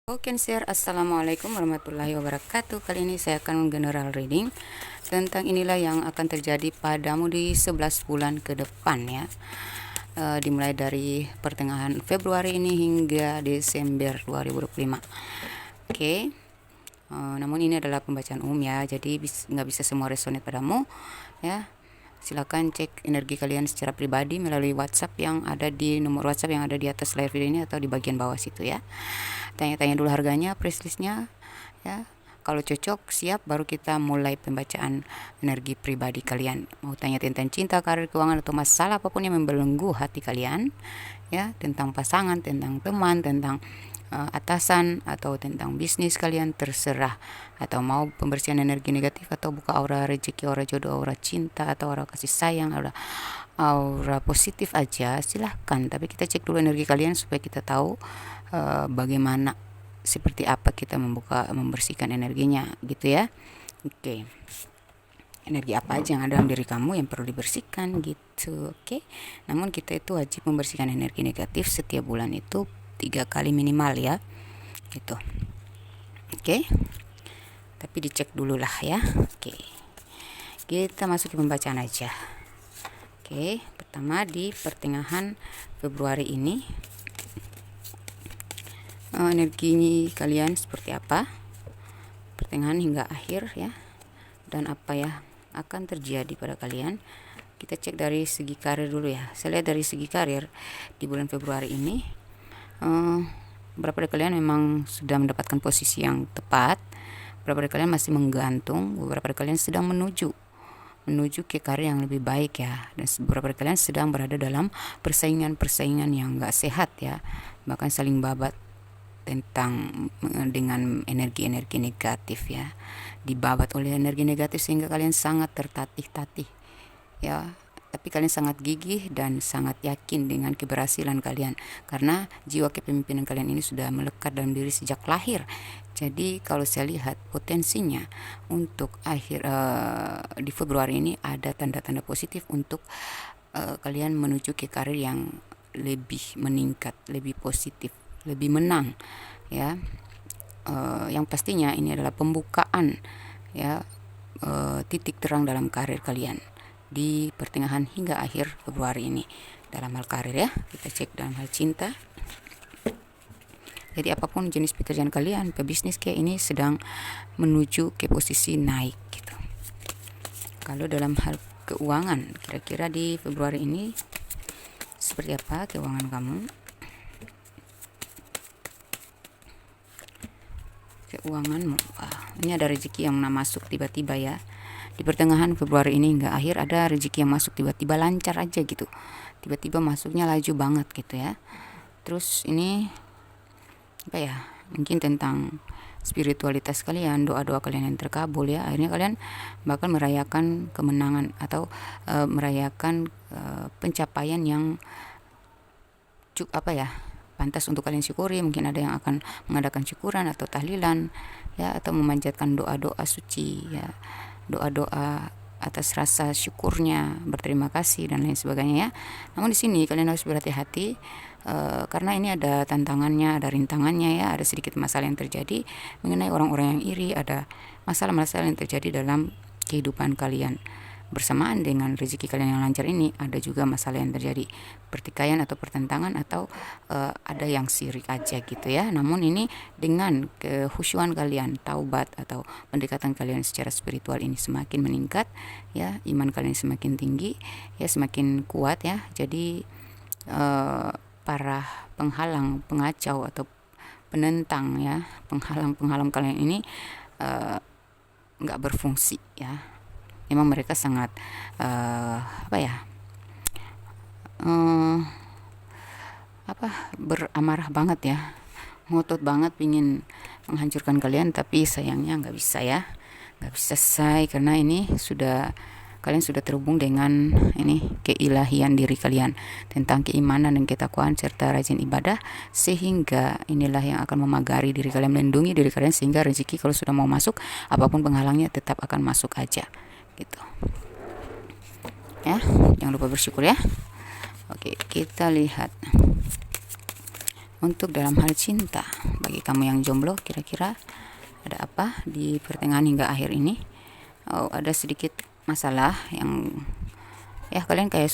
Cancer, assalamualaikum warahmatullahi wabarakatuh. Kali ini saya akan general reading tentang inilah yang akan terjadi padamu di 11 bulan ke depan ya. Dimulai dari pertengahan Februari ini hingga Desember 2025. Oke. Namun ini adalah pembacaan umum ya, jadi nggak bisa semua resonate padamu ya. Silakan cek energi kalian secara pribadi melalui WhatsApp yang ada di nomor WhatsApp yang ada di atas layar video ini atau di bagian bawah situ ya. Tanya-tanya dulu harganya, price listnya ya. Kalau cocok siap baru kita mulai pembacaan energi pribadi kalian. Mau tanya tentang cinta, karir, keuangan atau masalah apapun yang membelenggu hati kalian ya, tentang pasangan, tentang teman, tentang atasan atau tentang bisnis kalian, terserah. Atau mau pembersihan energi negatif atau buka aura rezeki, aura jodoh, aura cinta atau aura kasih sayang, aura positif aja silahkan. Tapi kita cek dulu energi kalian supaya kita tahu bagaimana, seperti apa kita membersihkan energinya gitu ya. Oke. Energi apa aja yang ada dalam diri kamu yang perlu dibersihkan gitu. Oke. Namun kita itu wajib membersihkan energi negatif setiap bulan itu 3 kali minimal ya gitu. Oke. Tapi dicek dulu lah ya. Oke. Kita masuk ke pembacaan aja. Oke, pertama di pertengahan Februari ini energi kalian seperti apa pertengahan hingga akhir ya, dan apa ya akan terjadi pada kalian. Kita cek dari segi karir dulu ya. Saya lihat dari segi karir di bulan Februari ini beberapa dari kalian memang sudah mendapatkan posisi yang tepat, beberapa dari kalian masih menggantung, beberapa dari kalian sedang menuju ke karir yang lebih baik ya, dan beberapa dari kalian sedang berada dalam persaingan yang gak sehat ya, bahkan saling babat dengan energi-energi negatif ya, dibabat oleh energi negatif sehingga kalian sangat tertatih-tatih ya. Tapi kalian sangat gigih dan sangat yakin dengan keberhasilan kalian karena jiwa kepemimpinan kalian ini sudah melekat dalam diri sejak lahir. Jadi kalau saya lihat potensinya untuk di Februari ini ada tanda-tanda positif untuk kalian menuju ke karir yang lebih meningkat, lebih positif, lebih menang ya. Yang pastinya ini adalah pembukaan ya, titik terang dalam karir kalian di pertengahan hingga akhir Februari ini dalam hal karir ya. Kita cek dalam hal cinta. Jadi apapun jenis pekerjaan kalian, pebisnis kayak ini sedang menuju ke posisi naik gitu. Kalau dalam hal keuangan, kira-kira di Februari ini seperti apa keuangan kamu? Keuanganmu, ini ada rezeki yang masuk tiba-tiba ya. Di pertengahan Februari ini hingga akhir ada rezeki yang masuk tiba-tiba, lancar aja gitu, tiba-tiba masuknya laju banget gitu ya. Terus ini apa ya, mungkin tentang spiritualitas kalian, doa-doa kalian yang terkabul ya. Akhirnya kalian bakal merayakan kemenangan atau merayakan pencapaian yang pantas untuk kalian syukuri. Mungkin ada yang akan mengadakan syukuran atau tahlilan ya, atau memanjatkan doa-doa suci ya, doa-doa atas rasa syukurnya, berterima kasih dan lain sebagainya ya. Namun di sini kalian harus berhati-hati karena ini ada tantangannya, ada rintangannya ya, ada sedikit masalah yang terjadi mengenai orang-orang yang iri, ada masalah-masalah yang terjadi dalam kehidupan kalian. Bersamaan dengan rezeki kalian yang lancar ini ada juga masalah yang terjadi, pertikaian atau pertentangan atau ada yang sirik aja gitu ya. Namun ini dengan kehusyuan kalian, taubat atau pendekatan kalian secara spiritual ini semakin meningkat ya, iman kalian semakin tinggi ya, semakin kuat ya. Jadi para penghalang, pengacau atau penentang ya, penghalang kalian ini nggak berfungsi ya. Memang mereka sangat beramarah banget ya, ngotot banget pingin menghancurkan kalian, tapi sayangnya nggak bisa ya, nggak bisa selesai karena ini kalian sudah terhubung dengan ini keilahian diri kalian tentang keimanan dan ketakwaan serta rajin ibadah, sehingga inilah yang akan memagari diri kalian, melindungi diri kalian sehingga rezeki kalau sudah mau masuk, apapun penghalangnya tetap akan masuk aja gitu ya. Jangan lupa bersyukur ya. Oke, kita lihat Untuk dalam hal cinta, bagi kamu yang jomblo, kira-kira ada apa di pertengahan hingga akhir ini? Oh, ada sedikit masalah yang ya kalian kayak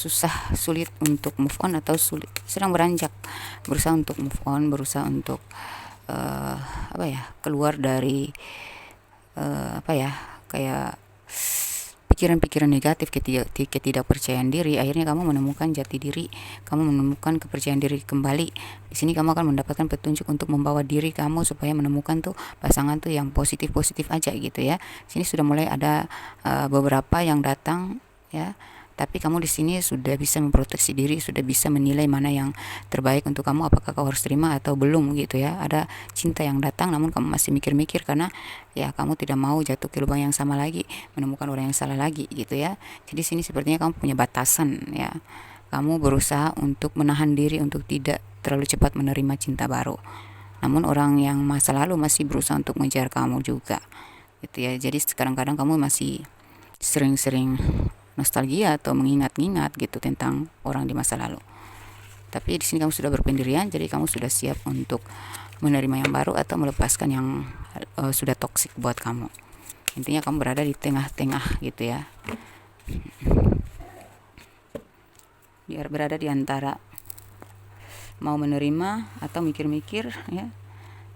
sulit untuk move on, atau sedang berusaha untuk move on, berusaha untuk keluar dari kayak pikiran-pikiran negatif, ketidakpercayaan diri. Akhirnya kamu menemukan jati diri, kamu menemukan kepercayaan diri kembali. Di sini kamu akan mendapatkan petunjuk untuk membawa diri kamu supaya menemukan tuh pasangan tuh yang positif aja gitu ya. Sini sudah mulai ada beberapa yang datang ya. Tapi kamu di sini sudah bisa memproteksi diri, sudah bisa menilai mana yang terbaik untuk kamu, apakah kau harus terima atau belum gitu ya. Ada cinta yang datang, namun kamu masih mikir-mikir karena ya kamu tidak mau jatuh ke lubang yang sama lagi, menemukan orang yang salah lagi gitu ya. Jadi sini sepertinya kamu punya batasan ya. Kamu berusaha untuk menahan diri untuk tidak terlalu cepat menerima cinta baru. Namun orang yang masa lalu masih berusaha untuk mengejar kamu juga gitu ya. Jadi kadang-kadang kamu masih sering-sering nostalgia atau mengingat-ingat gitu tentang orang di masa lalu. Tapi di sini kamu sudah berpendirian, jadi kamu sudah siap untuk menerima yang baru atau melepaskan yang sudah toksik buat kamu. Intinya kamu berada di tengah-tengah gitu ya. Biar berada di antara mau menerima atau mikir-mikir ya,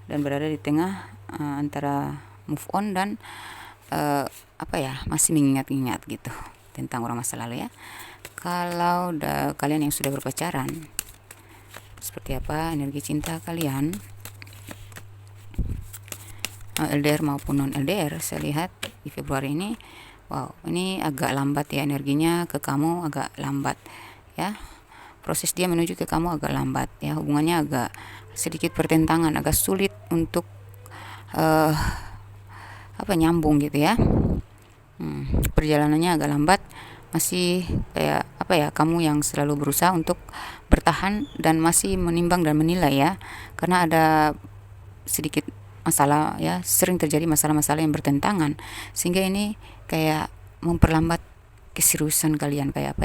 dan berada di tengah antara move on dan masih mengingat-ingat gitu tentang orang masa lalu ya. Kalau kalian yang sudah berpacaran, seperti apa energi cinta kalian, LDR maupun non LDR? Saya lihat di Februari ini, wow, ini agak lambat ya, energinya ke kamu agak lambat ya. Proses dia menuju ke kamu agak lambat ya, hubungannya agak sedikit pertentangan, agak sulit untuk nyambung gitu ya. Perjalanannya agak lambat, masih kayak kamu yang selalu berusaha untuk bertahan dan masih menimbang dan menilai ya, karena ada sedikit masalah ya, sering terjadi masalah-masalah yang bertentangan, sehingga ini kayak memperlambat keseriusan kalian, kayak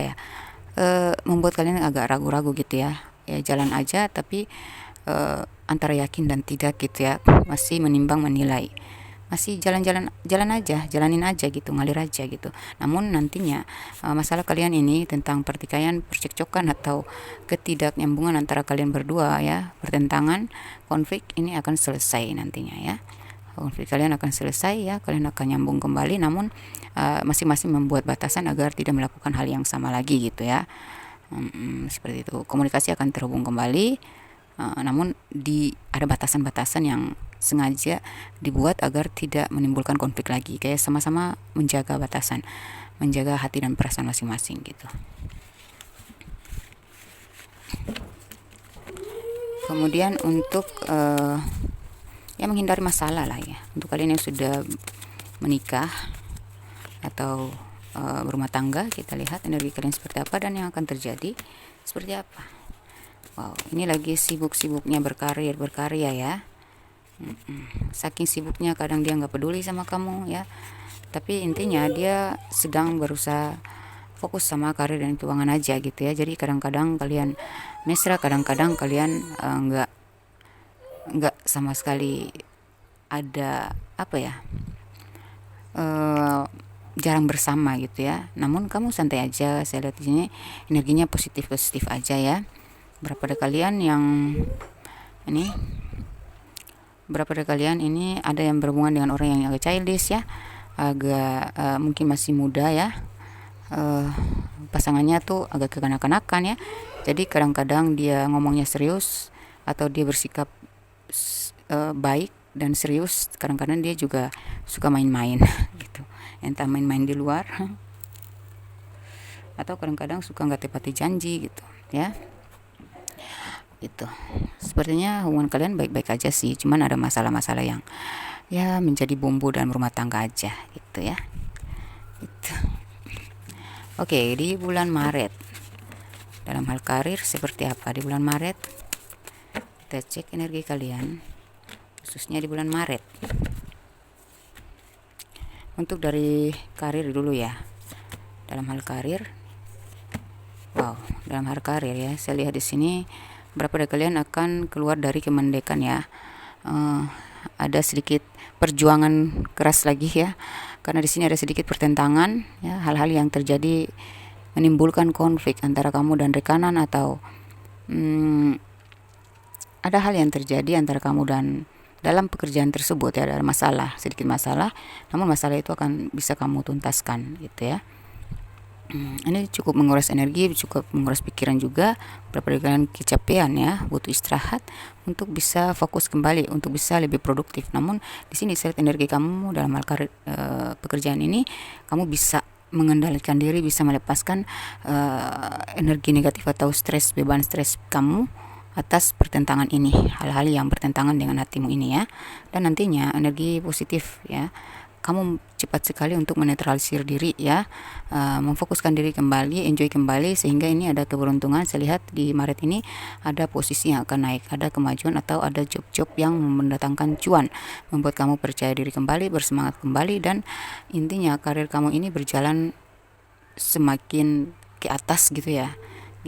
membuat kalian agak ragu-ragu gitu ya. Ya jalan aja tapi antara yakin dan tidak gitu ya, masih menimbang menilai, masih jalanin aja gitu, ngalir aja gitu. Namun nantinya masalah kalian ini tentang pertikaian, percekcokan atau ketidaknyambungan antara kalian berdua ya, pertentangan, konflik ini akan selesai nantinya ya. Konflik kalian akan selesai ya, kalian akan nyambung kembali, namun masing-masing membuat batasan agar tidak melakukan hal yang sama lagi gitu ya. Seperti itu, komunikasi akan terhubung kembali, namun ada batasan-batasan yang sengaja dibuat agar tidak menimbulkan konflik lagi, kayak sama-sama menjaga batasan, menjaga hati dan perasaan masing-masing gitu. Kemudian untuk menghindari masalah lah ya, untuk kalian yang sudah menikah atau berumah tangga, kita lihat energi kalian seperti apa dan yang akan terjadi seperti apa. Wow, ini lagi sibuk-sibuknya berkarya ya. Saking sibuknya kadang dia nggak peduli sama kamu ya, tapi intinya dia sedang berusaha fokus sama karir dan keuangan aja gitu ya. Jadi kadang-kadang kalian mesra, kadang-kadang kalian nggak sama sekali ada jarang bersama gitu ya. Namun kamu santai aja, saya lihat di sini energinya positif aja ya. Berapa dari kalian ini ada yang berhubungan dengan orang yang agak childish ya, agak mungkin masih muda ya, pasangannya tuh agak kekanak-kanakan ya. Jadi kadang-kadang dia ngomongnya serius atau dia bersikap baik dan serius, kadang-kadang dia juga suka main-main gitu, entah main-main di luar atau kadang-kadang suka nggak tepati janji gitu ya. Itu sepertinya hubungan kalian baik-baik aja sih, cuman ada masalah-masalah yang ya menjadi bumbu dalam rumah tangga aja gitu ya. Itu. Oke, di bulan Maret dalam hal karir seperti apa di bulan Maret? Kita cek energi kalian khususnya di bulan Maret. Untuk dari karir dulu ya, dalam hal karir, wow, dalam hal karir ya, saya lihat di sini beberapa dari kalian akan keluar dari kemandekan ya. Ada sedikit perjuangan keras lagi ya, karena di sini ada sedikit pertentangan ya, hal-hal yang terjadi menimbulkan konflik antara kamu dan rekanan, atau ada hal yang terjadi antara kamu dan dalam pekerjaan tersebut ya, ada masalah, sedikit masalah, namun masalah itu akan bisa kamu tuntaskan gitu ya. Ini cukup menguras energi, cukup menguras pikiran juga. Beberapa dari kalian kecapean ya, butuh istirahat untuk bisa fokus kembali, untuk bisa lebih produktif. Namun di sini saya lihat energi kamu dalam hal karir, pekerjaan ini, kamu bisa mengendalikan diri, bisa melepaskan energi negatif atau stres, beban stres kamu atas pertentangan ini, hal-hal yang bertentangan dengan hatimu ini ya. Dan nantinya energi positif ya, kamu cepat sekali untuk menetralisir diri ya, memfokuskan diri kembali, enjoy kembali, sehingga ini ada keberuntungan. Saya lihat di Maret ini ada posisi yang akan naik, ada kemajuan atau ada job-job yang mendatangkan cuan, membuat kamu percaya diri kembali, bersemangat kembali, dan intinya karir kamu ini berjalan semakin ke atas gitu ya,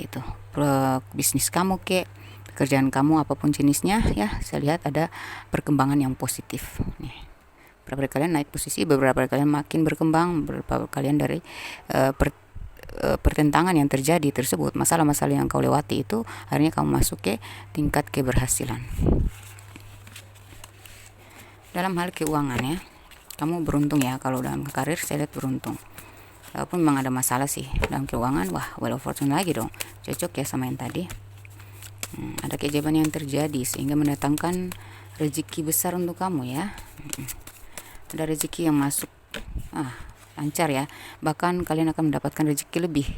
gitu. Bisnis kamu pekerjaan kamu apapun jenisnya ya, saya lihat ada perkembangan yang positif nih. Beberapa dari kalian naik posisi, beberapa dari kalian makin berkembang, beberapa kalian dari pertentangan yang terjadi tersebut, masalah-masalah yang kau lewati itu, akhirnya kamu masuk ke tingkat keberhasilan. Dalam hal keuangan ya, kamu beruntung ya, kalau dalam karir saya lihat beruntung. Walaupun memang ada masalah sih dalam keuangan, wah Wheel of Fortune lagi dong, cocok ya sama yang tadi. Ada keajaiban yang terjadi sehingga mendatangkan rezeki besar untuk kamu ya. Ada rezeki yang masuk, lancar ya, bahkan kalian akan mendapatkan rezeki lebih,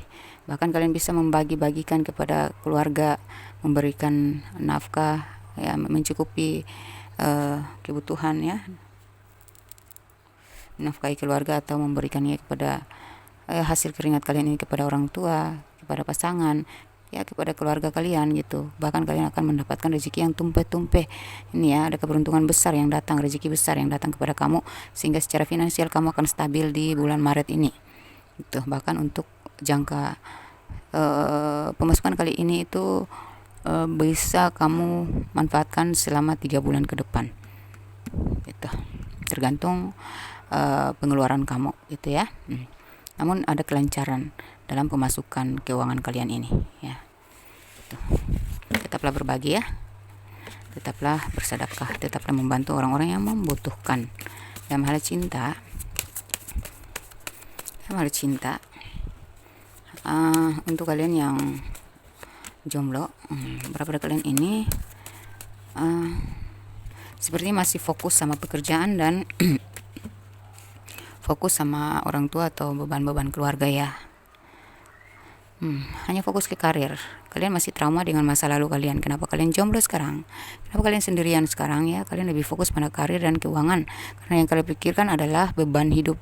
bahkan kalian bisa membagi-bagikan kepada keluarga, memberikan nafkah ya, mencukupi kebutuhan ya, menafkahi keluarga, atau memberikannya kepada hasil keringat kalian ini kepada orang tua, kepada pasangan ya, kepada keluarga kalian gitu. Bahkan kalian akan mendapatkan rezeki yang tumpeh-tumpeh ini ya, ada keberuntungan besar yang datang, rezeki besar yang datang kepada kamu, sehingga secara finansial kamu akan stabil di bulan Maret ini gitu. Bahkan untuk jangka pemasukan kali ini itu bisa kamu manfaatkan selama 3 bulan ke depan gitu, tergantung pengeluaran kamu gitu ya. Namun ada kelancaran dalam pemasukan keuangan kalian ini ya. Tetaplah berbagi ya, tetaplah bersedekah, tetaplah membantu orang-orang yang membutuhkan. Dalam hal cinta, untuk kalian yang jomblo, beberapa dari kalian ini sepertinya masih fokus sama pekerjaan dan fokus sama orang tua atau beban-beban keluarga ya. Hanya fokus ke karir. Kalian masih trauma dengan masa lalu kalian. Kenapa kalian jomblo sekarang? Kenapa kalian sendirian sekarang ya? Kalian lebih fokus pada karir dan keuangan, karena yang kalian pikirkan adalah beban hidup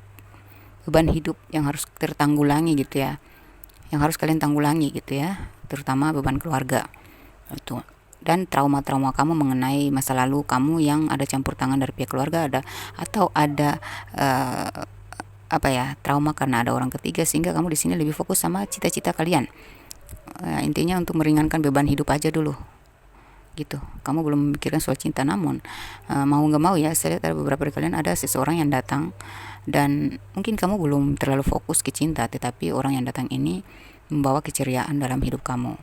yang harus tertanggulangi gitu ya, yang harus kalian tanggulangi gitu ya, terutama beban keluarga itu. Dan trauma-trauma kamu mengenai masa lalu kamu yang ada campur tangan dari pihak keluarga, atau ada trauma karena ada orang ketiga, sehingga kamu di sini lebih fokus sama cita-cita kalian. Intinya untuk meringankan beban hidup aja dulu gitu. Kamu belum memikirkan soal cinta, namun mau nggak mau ya, saya lihat ada beberapa dari kalian ada seseorang yang datang, dan mungkin kamu belum terlalu fokus ke cinta, tetapi orang yang datang ini membawa keceriaan dalam hidup kamu.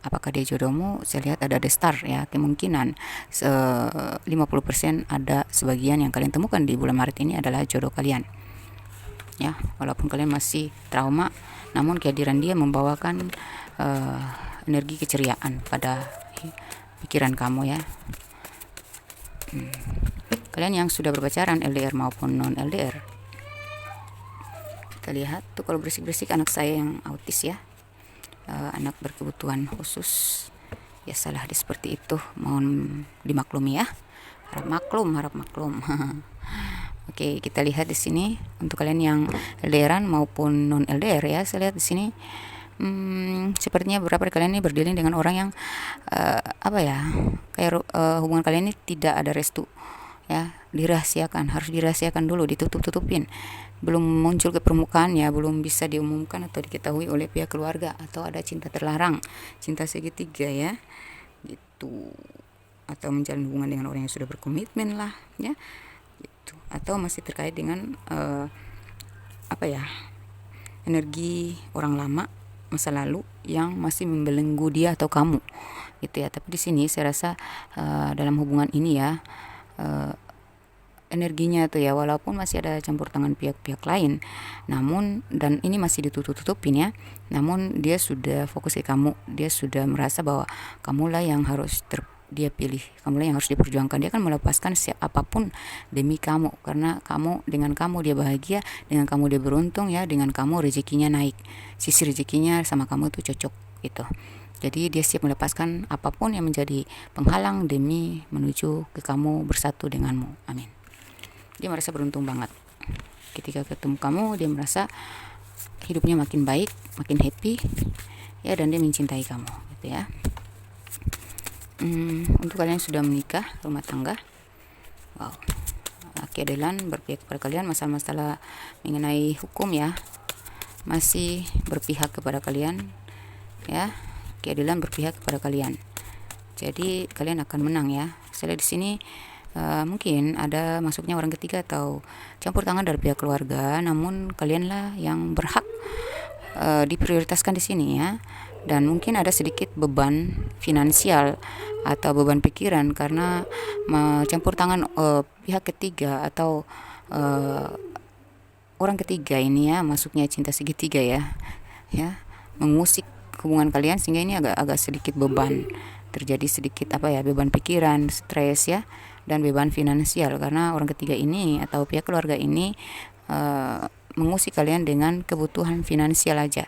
Apakah dia jodohmu? Saya lihat ada the star ya, kemungkinan 50% ada sebagian yang kalian temukan di bulan Maret ini adalah jodoh kalian ya. Walaupun kalian masih trauma, namun kehadiran dia membawakan energi keceriaan pada pikiran kamu ya. Kalian yang sudah berpacaran LDR maupun non LDR, kita lihat tuh kalau berisik-berisik anak saya yang autis ya, anak berkebutuhan khusus ya, salah di seperti itu, mohon dimaklumi ya, harap maklum. Oke, kita lihat di sini untuk kalian yang LDRan maupun non LDR ya, saya lihat di sini sepertinya beberapa dari kalian ini berdealing dengan orang yang hubungan kalian ini tidak ada restu ya, harus dirahasiakan dulu, ditutup-tutupin, belum muncul ke permukaan ya, belum bisa diumumkan atau diketahui oleh pihak keluarga, atau ada cinta terlarang, cinta segitiga ya. gitu, atau menjalin hubungan dengan orang yang sudah berkomitmen lah ya gitu, atau masih terkait dengan energi orang lama masa lalu yang masih membelenggu dia atau kamu gitu ya. Tapi di sini saya rasa dalam hubungan ini ya, energinya tuh ya, walaupun masih ada campur tangan pihak-pihak lain, namun dan ini masih ditutup-tutupin ya, namun dia sudah fokus ke kamu, dia sudah merasa bahwa kamulah yang harus dia pilih, kamulah yang harus diperjuangkan. Dia akan melepaskan apapun demi kamu, karena dengan kamu dia bahagia, dengan kamu dia beruntung ya, dengan kamu rezekinya naik, sisi rezekinya sama kamu tuh cocok gitu. Jadi dia siap melepaskan apapun yang menjadi penghalang demi menuju ke kamu, bersatu denganmu. Amin. Dia merasa beruntung banget ketika ketemu kamu, dia merasa hidupnya makin baik, makin happy ya, dan dia mencintai kamu gitu ya. Untuk kalian yang sudah menikah, rumah tangga, wow, keadilan berpihak kepada kalian. Masalah-masalah mengenai hukum ya masih berpihak kepada kalian ya, keadilan berpihak kepada kalian. Jadi kalian akan menang ya. Saya lihat di sini mungkin ada masuknya orang ketiga atau campur tangan dari pihak keluarga, namun kalianlah yang berhak diprioritaskan di sini ya. Dan mungkin ada sedikit beban finansial atau beban pikiran karena campur tangan pihak ketiga atau orang ketiga ini ya, masuknya cinta segitiga ya, mengusik hubungan kalian, sehingga ini agak sedikit beban, terjadi sedikit beban pikiran, stres ya, dan beban finansial karena orang ketiga ini atau pihak keluarga ini mengusik kalian dengan kebutuhan finansial aja.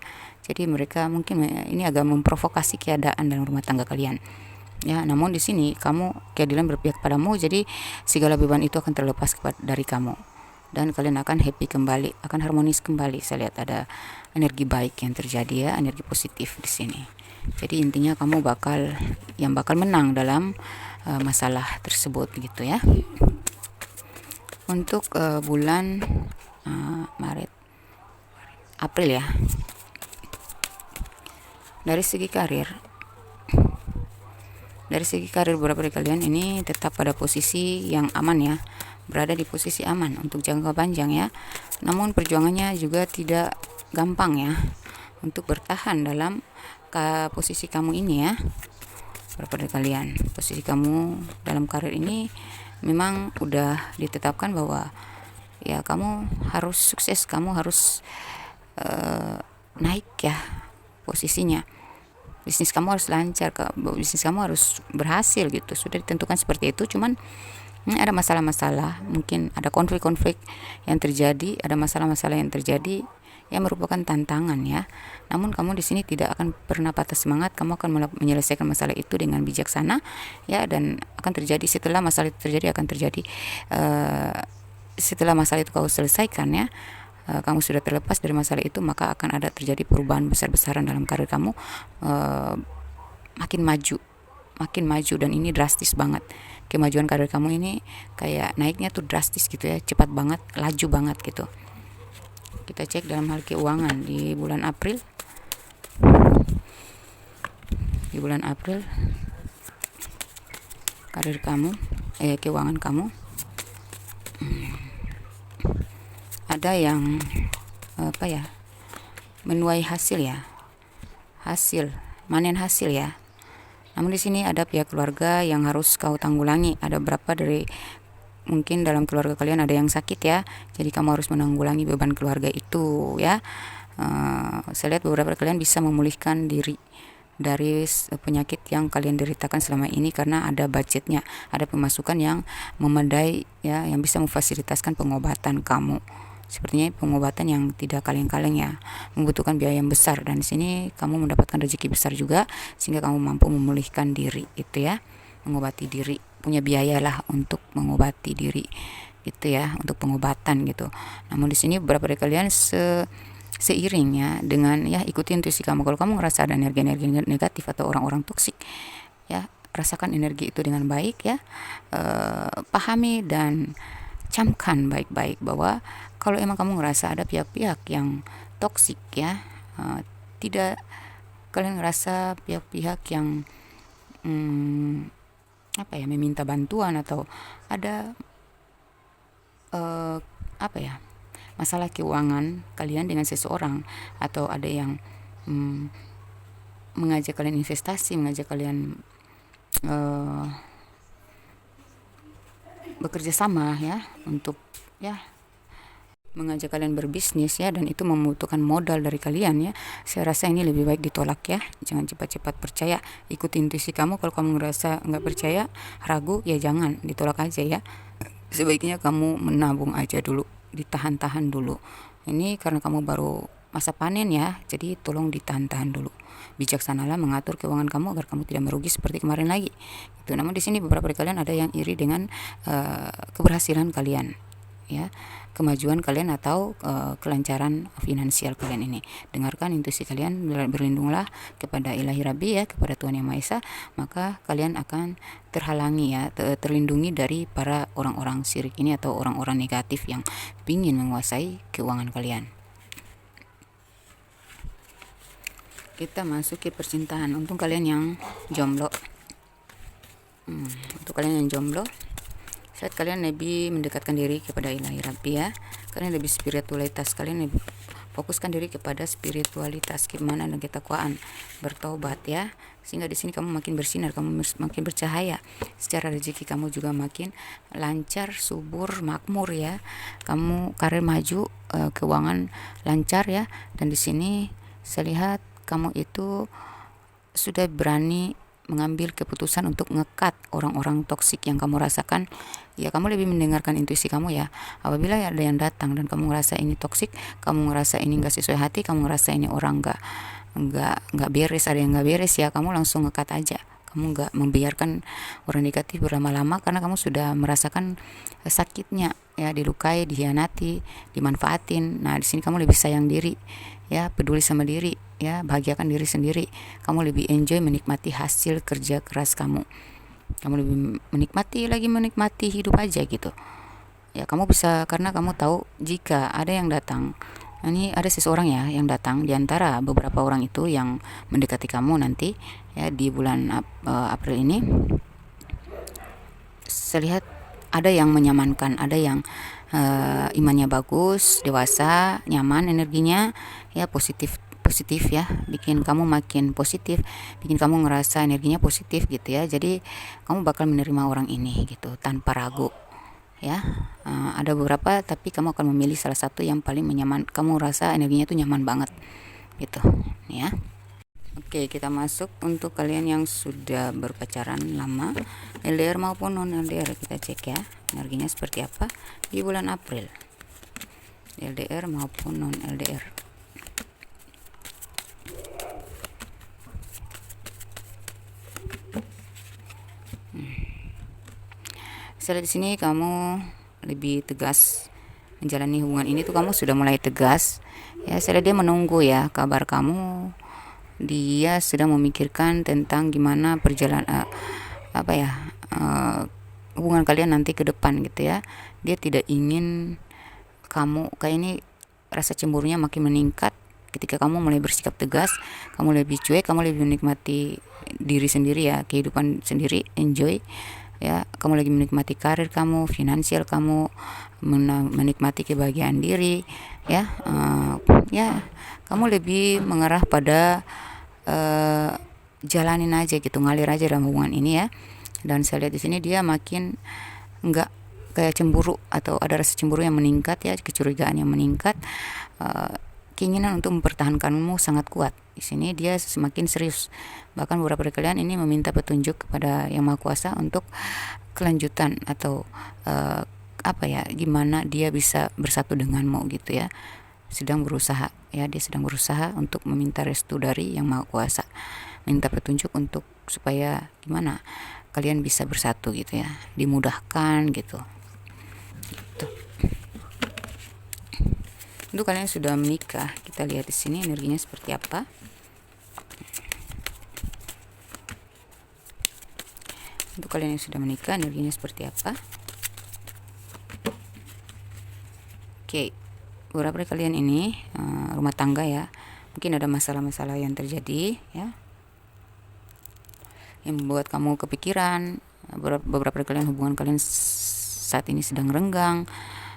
Jadi mereka mungkin ini agak memprovokasi keadaan dalam rumah tangga kalian ya. Namun di sini keadilan berpihak padamu, jadi segala beban itu akan terlepas dari kamu dan kalian akan happy kembali, akan harmonis kembali. Saya lihat ada energi baik yang terjadi ya, energi positif di sini. Jadi intinya kamu bakal menang dalam masalah tersebut gitu ya. Untuk bulan Maret, April ya, dari segi karir beberapa dari kalian ini tetap pada posisi yang aman ya, berada di posisi aman untuk jangka panjang ya. Namun perjuangannya juga tidak gampang ya untuk bertahan dalam posisi kamu ini ya. Beberapa dari kalian, posisi kamu dalam karir ini memang udah ditetapkan bahwa ya kamu harus sukses, kamu harus naik ya posisinya. Bisnis kamu harus lancar, bisnis kamu harus berhasil gitu. Sudah ditentukan seperti itu, cuman ada masalah-masalah, mungkin ada konflik-konflik yang terjadi, ada masalah-masalah yang terjadi yang merupakan tantangan ya. Namun kamu di sini tidak akan pernah patah semangat, kamu akan menyelesaikan masalah itu dengan bijaksana ya, dan akan terjadi setelah masalah itu terjadi setelah masalah itu kau selesaikan ya, kamu sudah terlepas dari masalah itu, maka akan ada terjadi perubahan besar-besaran dalam karir kamu, makin maju, dan ini drastis banget. Kemajuan karir kamu ini kayak naiknya tuh drastis gitu ya, cepat banget, laju banget gitu. Kita cek dalam hal keuangan di bulan April. Karir kamu, keuangan kamu, ada yang menuai hasil ya, manen hasil ya. Namun di sini ada pihak keluarga yang harus kau tanggulangi. Ada berapa dari mungkin dalam keluarga kalian ada yang sakit ya, jadi kamu harus menanggulangi beban keluarga itu ya. Saya lihat beberapa kalian bisa memulihkan diri dari penyakit yang kalian deritakan selama ini karena ada budgetnya, ada pemasukan yang memadai ya, yang bisa memfasilitaskan pengobatan kamu. Sepertinya pengobatan yang tidak kaleng-kaleng ya, membutuhkan biaya yang besar, dan di sini kamu mendapatkan rezeki besar juga sehingga kamu mampu memulihkan diri itu ya, mengobati diri, punya biaya lah untuk mengobati diri gitu ya, untuk pengobatan gitu. Namun di sini beberapa dari kalian seiring ya dengan ya, ikuti intuisi kamu. Kalau kamu ngerasa ada energi-energi negatif atau orang-orang toksik ya, rasakan energi itu dengan baik ya, pahami dan camkan baik-baik bahwa kalau emang kamu ngerasa ada pihak-pihak yang toksik ya, tidak, kalian ngerasa pihak-pihak yang meminta bantuan, atau ada apa ya, masalah keuangan kalian dengan seseorang, atau ada yang mengajak kalian investasi, mengajak kalian bekerja sama ya, untuk ya mengajak kalian berbisnis ya, dan itu membutuhkan modal dari kalian ya. Saya rasa ini lebih baik ditolak ya. Jangan cepat-cepat percaya, ikuti intuisi kamu. Kalau kamu ngerasa nggak percaya, ragu, ya jangan, ditolak aja ya. Sebaiknya kamu menabung aja dulu, ditahan-tahan dulu. Ini karena kamu baru masa panen ya, jadi tolong ditahan-tahan dulu. Bijaksanalah mengatur keuangan kamu agar kamu tidak merugi seperti kemarin lagi. Itu. Namun di sini beberapa dari kalian ada yang iri dengan keberhasilan kalian ya, kemajuan kalian atau kelancaran finansial kalian ini. Dengarkan intuisi kalian, berlindunglah kepada Ilahi Rabbi ya, kepada Tuhan Yang Maha Esa, maka kalian akan terhalangi ya, terlindungi dari para orang-orang syirik ini atau orang-orang negatif yang ingin menguasai keuangan kalian. Kita masuk ke percintaan. Untuk kalian yang jomblo, saat kalian lebih mendekatkan diri kepada Ilahi Rabbi ya, kalian lebih spiritualitas, kalian lebih fokuskan diri kepada spiritualitas, keimanan dan ketakwaan, bertobat ya, sehingga di sini kamu makin bersinar, kamu makin bercahaya. Secara rezeki kamu juga makin lancar, subur, makmur ya. Kamu karir maju, keuangan lancar ya. Dan di sini saya lihat kamu itu sudah berani mengambil keputusan untuk ngekat orang-orang toksik yang kamu rasakan ya. Kamu lebih mendengarkan intuisi kamu ya. Apabila ada yang datang dan kamu ngerasa ini toksik, kamu ngerasa ini nggak sesuai hati, kamu ngerasa ini orang nggak beres, ada yang nggak beres ya, kamu langsung ngekat aja. Kamu nggak membiarkan orang negatif berlama-lama, karena kamu sudah merasakan sakitnya ya, dilukai, dihianati, dimanfaatin. Nah di sini kamu lebih sayang diri ya, peduli sama diri ya, bahagiakan diri sendiri. Kamu lebih enjoy menikmati hasil kerja keras kamu lebih menikmati hidup aja gitu ya. Kamu bisa, karena kamu tahu jika ada yang datang, ini ada seseorang ya yang datang di antara beberapa orang itu yang mendekati kamu nanti ya di bulan April ini. Saya lihat ada yang menyamankan, ada yang imannya bagus, dewasa, nyaman energinya ya, positif ya, bikin kamu makin positif, bikin kamu ngerasa energinya positif gitu ya. Jadi kamu bakal menerima orang ini gitu tanpa ragu ya. Ada beberapa, tapi kamu akan memilih salah satu yang paling menyaman, kamu rasa energinya tuh nyaman banget gitu ya. Oke, kita masuk untuk kalian yang sudah berpacaran lama, LDR maupun non LDR. Kita cek ya energinya seperti apa di bulan April, LDR maupun non LDR. Saya lihat di sini kamu lebih tegas menjalani hubungan ini tuh, kamu sudah mulai tegas ya. Saya lihat dia menunggu ya kabar kamu, dia sedang memikirkan tentang gimana perjalanan hubungan kalian nanti ke depan gitu ya. Dia tidak ingin kamu kayak ini, rasa cemburunya makin meningkat ketika kamu mulai bersikap tegas, kamu lebih cuek, kamu lebih menikmati diri sendiri ya, kehidupan sendiri, enjoy ya. Kamu lagi menikmati karir kamu, finansial kamu, menikmati kebahagiaan diri ya. Kamu lebih mengarah pada jalanin aja gitu, ngalir aja dalam hubungan ini ya. Dan saya lihat di sini dia makin nggak kayak cemburu, atau ada rasa cemburu yang meningkat ya, kecurigaan yang meningkat, keinginan untuk mempertahankanmu sangat kuat. Di sini dia semakin serius. Bahkan beberapa dari kalian ini meminta petunjuk kepada Yang Maha Kuasa untuk kelanjutan atau gimana dia bisa bersatu denganmu gitu ya. Sedang berusaha ya, dia sedang berusaha untuk meminta restu dari Yang Maha Kuasa, minta petunjuk untuk supaya gimana kalian bisa bersatu gitu ya, dimudahkan gitu. Untuk kalian yang sudah menikah, kita lihat di sini energinya seperti apa. Untuk kalian yang sudah menikah, energinya seperti apa? Oke, beberapa dari kalian ini rumah tangga ya, mungkin ada masalah-masalah yang terjadi ya. yang membuat kamu kepikiran. Beberapa kalian hubungan kalian saat ini sedang renggang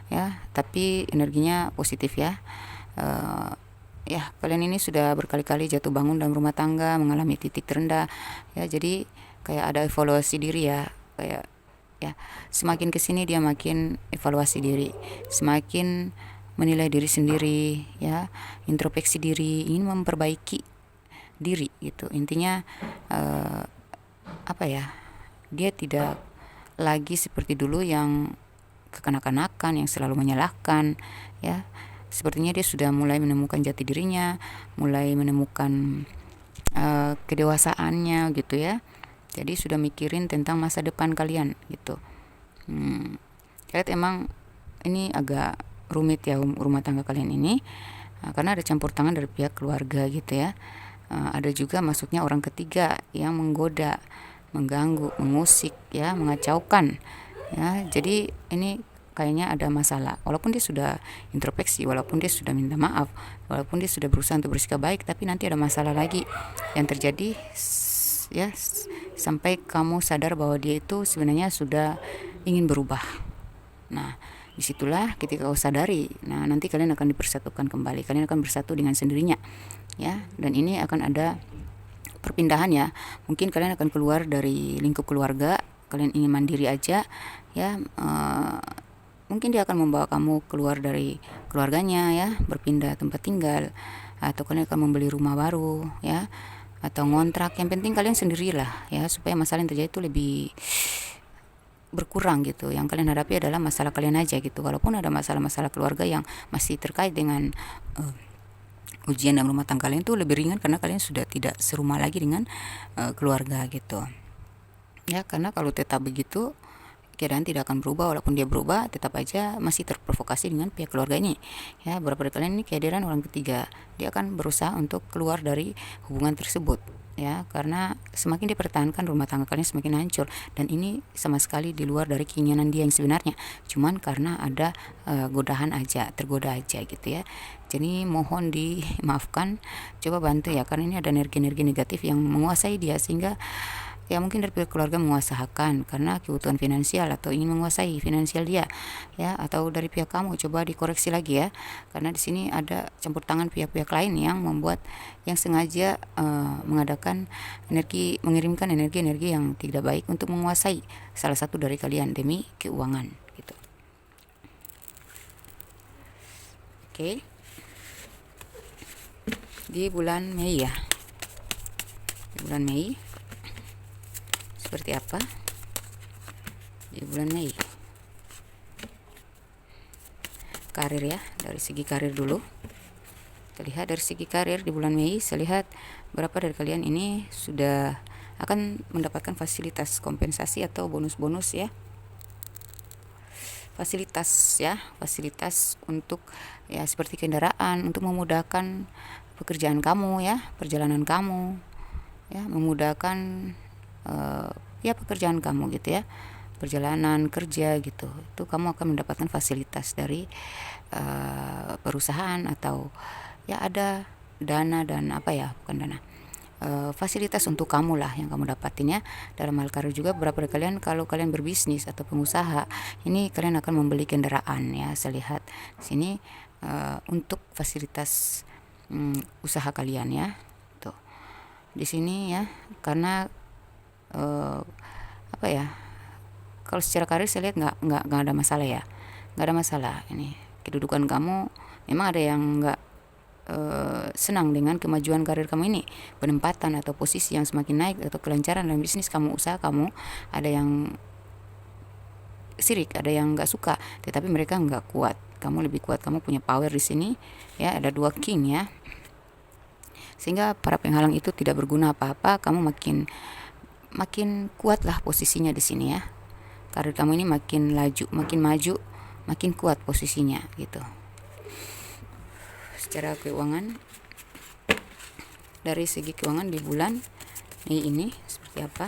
ya, tapi energinya positif ya. Ya, kalian ini sudah berkali-kali jatuh bangun dalam rumah tangga, mengalami titik terendah ya. Jadi kayak ada evaluasi diri ya, kayak ya semakin kesini dia makin evaluasi diri, semakin menilai diri sendiri ya, introspeksi diri, ingin memperbaiki diri gitu. Intinya apa ya, dia tidak lagi seperti dulu yang kekanak-kanakan, yang selalu menyalahkan ya. Sepertinya dia sudah mulai menemukan jati dirinya, mulai menemukan kedewasaannya gitu ya. Jadi sudah mikirin tentang masa depan kalian gitu. Lihat emang ini agak rumit ya rumah tangga kalian ini, karena ada campur tangan dari pihak keluarga gitu ya. Ada juga masuknya orang ketiga yang menggoda, mengganggu, mengusik ya, mengacaukan ya. Jadi ini kayaknya ada masalah, walaupun dia sudah introspeksi, walaupun dia sudah minta maaf, walaupun dia sudah berusaha untuk bersikap baik, tapi nanti ada masalah lagi yang terjadi ya, sampai kamu sadar bahwa dia itu sebenarnya sudah ingin berubah. Nah, disitulah ketika kau sadari, nah nanti kalian akan dipersatukan kembali, kalian akan bersatu dengan sendirinya ya. Dan ini akan ada perpindahan ya, mungkin kalian akan keluar dari lingkup keluarga, kalian ingin mandiri aja ya. Mungkin dia akan membawa kamu keluar dari keluarganya ya, berpindah tempat tinggal, atau kalian akan membeli rumah baru ya, atau ngontrak. Yang penting kalian sendirilah ya, supaya masalah yang terjadi itu lebih berkurang gitu. Yang kalian hadapi adalah masalah kalian aja gitu. Walaupun ada masalah-masalah keluarga yang masih terkait dengan ujian dalam rumah tangga kalian, itu lebih ringan karena kalian sudah tidak serumah lagi dengan keluarga gitu ya. Karena kalau tetap begitu, keadaan tidak akan berubah. Walaupun dia berubah, tetap aja masih terprovokasi dengan pihak keluarga ini ya. Beberapa dari kalian ini kehadiran orang ketiga, dia akan berusaha untuk keluar dari hubungan tersebut ya, karena semakin dipertahankan rumah tangga kalian semakin hancur. Dan ini sama sekali di luar dari keinginan dia yang sebenarnya, cuman karena ada godaan aja, tergoda aja gitu ya. Jadi mohon dimaafkan, coba bantu ya, karena ini ada energi-energi negatif yang menguasai dia, sehingga ya mungkin dari pihak keluarga menguasakan karena kebutuhan finansial atau ingin menguasai finansial dia ya, atau dari pihak kamu coba dikoreksi lagi ya, karena di sini ada campur tangan pihak-pihak lain yang membuat, yang sengaja mengadakan mengirimkan energi-energi yang tidak baik untuk menguasai salah satu dari kalian demi keuangan gitu. Oke. Di bulan Mei ya, di bulan Mei seperti apa di bulan Mei? Karir ya, dari segi karir dulu. Kita lihat dari segi karir di bulan Mei. Saya lihat berapa dari kalian ini sudah akan mendapatkan fasilitas kompensasi atau bonus-bonus ya. Fasilitas ya, fasilitas untuk ya seperti kendaraan, untuk memudahkan pekerjaan kamu ya, perjalanan kamu ya, memudahkan ya pekerjaan kamu gitu ya, perjalanan kerja gitu. Itu kamu akan mendapatkan fasilitas dari perusahaan, atau ya ada dana dan apa ya, bukan dana, fasilitas untuk kamu lah yang kamu dapatin ya. Dalam hal karir juga, beberapa dari kalian kalau kalian berbisnis atau pengusaha, ini kalian akan membeli kendaraan ya. Saya lihat sini untuk fasilitas usaha kalian ya. Tuh di sini ya, karena apa ya, kalau secara karir saya lihat nggak ada masalah ya, nggak ada masalah. Ini kedudukan kamu memang ada yang nggak senang dengan kemajuan karir kamu ini, penempatan atau posisi yang semakin naik, atau kelancaran dalam bisnis kamu, usaha kamu. Ada yang sirik, ada yang nggak suka, tetapi mereka nggak kuat, kamu lebih kuat, kamu punya power di sini ya. Ada dua king ya, sehingga para penghalang itu tidak berguna apa-apa. Kamu makin kuat lah posisinya di sini ya. Karir kamu ini makin laju, makin maju, makin kuat posisinya gitu. Secara keuangan, dari segi keuangan di bulan Mei ini seperti apa?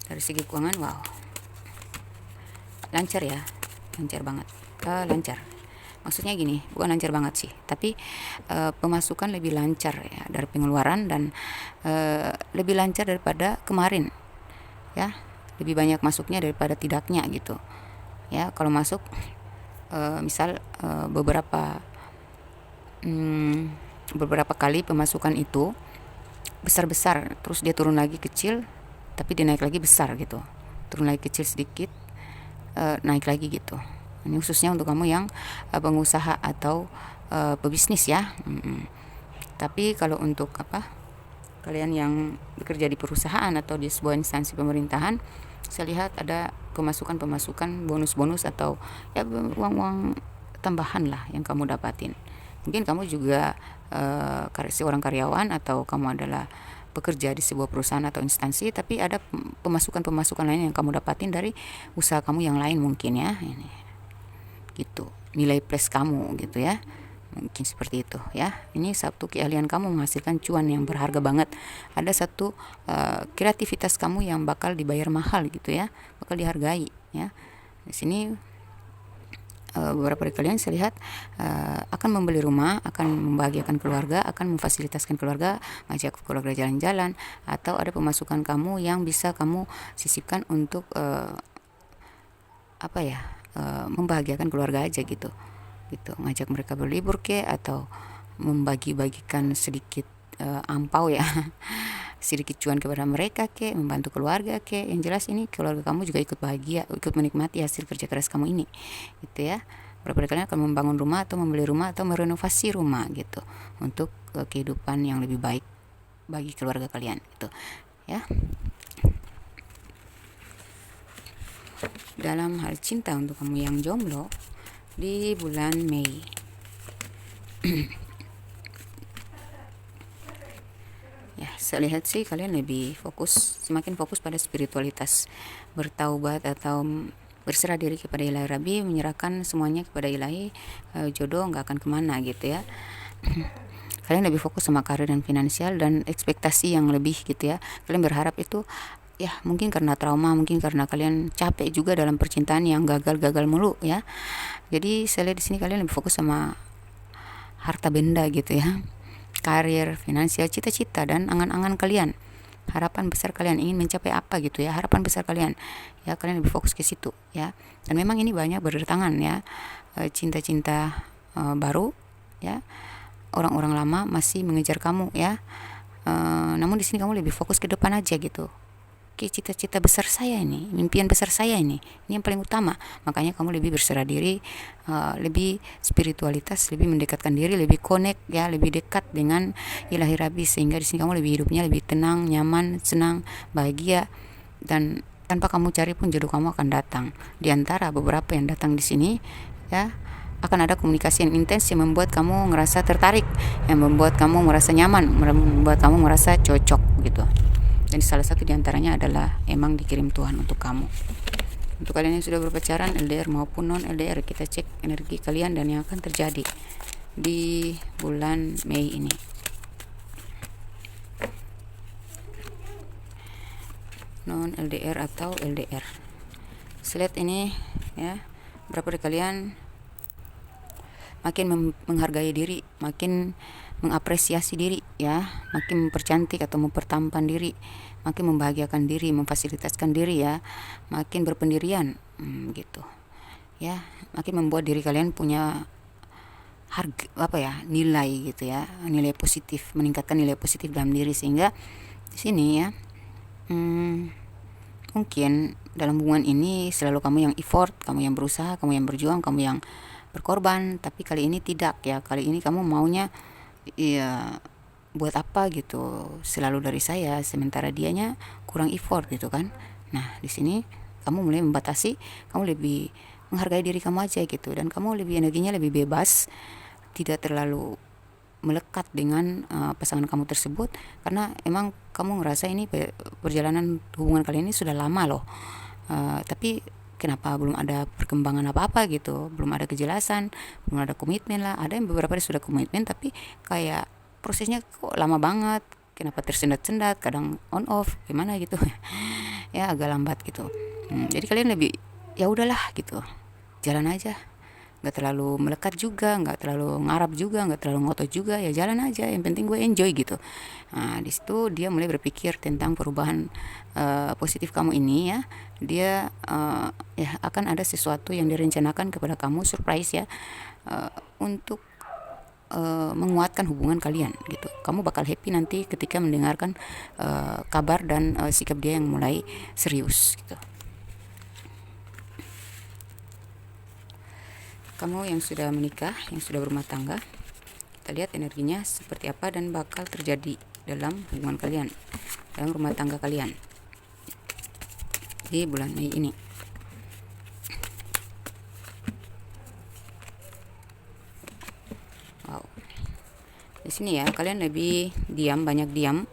Dari segi keuangan, wow, lancar ya, lancar banget, lancar. Maksudnya gini, bukan lancar banget sih, tapi pemasukan lebih lancar ya dari pengeluaran, dan lebih lancar daripada kemarin ya, lebih banyak masuknya daripada tidaknya gitu ya. Kalau masuk misal beberapa kali pemasukan itu besar-besar, terus dia turun lagi kecil, tapi dia naik lagi besar gitu, turun lagi kecil sedikit, naik lagi gitu. Ini khususnya untuk kamu yang pengusaha atau pebisnis ya. Tapi kalau untuk kalian yang bekerja di perusahaan atau di sebuah instansi pemerintahan, saya lihat ada pemasukan bonus-bonus atau ya uang-uang tambahan lah yang kamu dapatin. Mungkin kamu juga seorang karyawan atau kamu adalah bekerja di sebuah perusahaan atau instansi, tapi ada pemasukan lain yang kamu dapatin dari usaha kamu yang lain mungkin ya. Ini gitu, nilai plus kamu gitu ya, mungkin seperti itu ya. Ini satu keahlian kamu menghasilkan cuan yang berharga banget. Ada satu kreativitas kamu yang bakal dibayar mahal gitu ya, bakal dihargai ya. Di sini beberapa dari kalian saya lihat akan membeli rumah, akan membahagiakan keluarga, akan memfasilitaskan keluarga, ngajak keluarga jalan-jalan, atau ada pemasukan kamu yang bisa kamu sisipkan untuk membahagiakan keluarga aja gitu, ngajak mereka berlibur atau membagi-bagikan sedikit ampau ya, sedikit cuan kepada mereka membantu keluarga yang jelas ini keluarga kamu juga ikut bahagia, ikut menikmati hasil kerja keras kamu ini gitu ya. Beberapa kalian akan membangun rumah atau membeli rumah atau merenovasi rumah gitu untuk kehidupan yang lebih baik bagi keluarga kalian gitu ya. Dalam hal cinta untuk kamu yang jomblo di bulan Mei, ya saya lihat sih kalian semakin fokus pada spiritualitas, bertaubat atau berserah diri kepada Ilahi Rabbi, menyerahkan semuanya kepada Ilahi. Jodoh nggak akan kemana gitu ya. Kalian lebih fokus sama karir dan finansial dan ekspektasi yang lebih gitu ya. Kalian berharap itu ya, mungkin karena trauma, mungkin karena kalian capek juga dalam percintaan yang gagal mulu ya. Jadi saya lihat di sini kalian lebih fokus sama harta benda gitu ya, karir, finansial, cita-cita dan angan-angan kalian, harapan besar kalian ingin mencapai apa gitu ya, harapan besar kalian ya, kalian lebih fokus ke situ ya. Dan memang ini banyak berdatangan ya, cinta-cinta baru ya, orang-orang lama masih mengejar kamu ya. Namun di sini kamu lebih fokus ke depan aja gitu. Cita-cita besar saya ini, impian besar saya ini yang paling utama. Makanya kamu lebih berserah diri, lebih spiritualitas, lebih mendekatkan diri, lebih connect ya, lebih dekat dengan Ilahi Rabbi, sehingga di sini kamu lebih hidupnya lebih tenang, nyaman, senang, bahagia, dan tanpa kamu cari pun jodoh kamu akan datang. Di antara beberapa yang datang di sini ya, akan ada komunikasi yang intens yang membuat kamu ngerasa tertarik, yang membuat kamu merasa nyaman, membuat kamu merasa cocok gitu. Dan salah satu diantaranya adalah emang dikirim Tuhan untuk kamu. Untuk kalian yang sudah berpacaran, LDR maupun non LDR, kita cek energi kalian dan yang akan terjadi di bulan Mei ini. Non LDR atau LDR, slide ini ya, berapa dari kalian makin menghargai diri, makin mengapresiasi diri ya, makin mempercantik atau mempertampan diri, makin membahagiakan diri, memfasilitaskan diri ya, makin berpendirian gitu ya, makin membuat diri kalian punya harga nilai gitu ya, nilai positif, meningkatkan nilai positif dalam diri, sehingga di sini ya mungkin dalam hubungan ini selalu kamu yang effort, kamu yang berusaha, kamu yang berjuang, kamu yang berkorban, tapi kali ini tidak ya, kali ini kamu maunya ya buat apa gitu, selalu dari saya, sementara dianya kurang effort gitu kan. Nah di sini kamu mulai membatasi, kamu lebih menghargai diri kamu aja gitu, dan kamu lebih energinya lebih bebas, tidak terlalu melekat dengan pasangan kamu tersebut, karena emang kamu ngerasa ini perjalanan hubungan kalian ini sudah lama loh, tapi kenapa belum ada perkembangan apa-apa gitu, belum ada kejelasan, belum ada komitmen lah. Ada yang beberapa sudah komitmen tapi kayak prosesnya kok lama banget, kenapa tersendat-sendat, kadang on off gimana gitu ya, agak lambat gitu. Jadi kalian lebih ya udahlah gitu, jalan aja, nggak terlalu melekat juga, nggak terlalu ngarap juga, nggak terlalu ngotot juga, ya jalan aja, yang penting gue enjoy gitu. Nah di situ dia mulai berpikir tentang perubahan positif kamu ini ya. Dia ya akan ada sesuatu yang direncanakan kepada kamu, surprise ya, untuk menguatkan hubungan kalian gitu. Kamu bakal happy nanti ketika mendengarkan kabar dan sikap dia yang mulai serius gitu. Kamu yang sudah menikah, yang sudah berumah tangga, kita lihat energinya seperti apa dan bakal terjadi dalam hubungan kalian, dalam rumah tangga kalian di bulan Mei ini. Wow. Di sini ya, kalian lebih diam, banyak diam,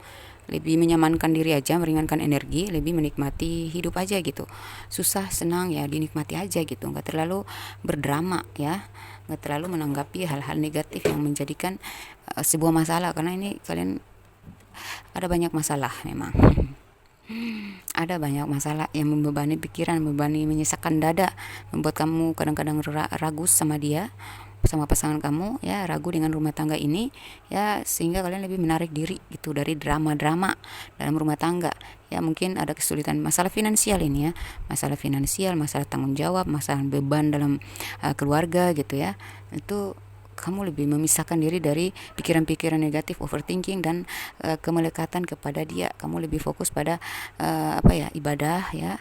lebih menyamankan diri aja, meringankan energi, lebih menikmati hidup aja gitu. Susah senang ya dinikmati aja gitu, nggak terlalu berdrama ya, nggak terlalu menanggapi hal-hal negatif yang menjadikan sebuah masalah, karena ini kalian ada banyak masalah memang. Ada banyak masalah yang membebani pikiran, membebani, menyesakkan dada, membuat kamu kadang-kadang ragu sama dia, sama pasangan kamu ya, ragu dengan rumah tangga ini ya, sehingga kalian lebih menarik diri gitu dari drama-drama dalam rumah tangga ya. Mungkin ada kesulitan masalah finansial ini ya, masalah finansial, masalah tanggung jawab, masalah beban dalam keluarga gitu ya. Itu kamu lebih memisahkan diri dari pikiran-pikiran negatif, overthinking, dan kemelekatan kepada dia. Kamu lebih fokus pada ibadah ya,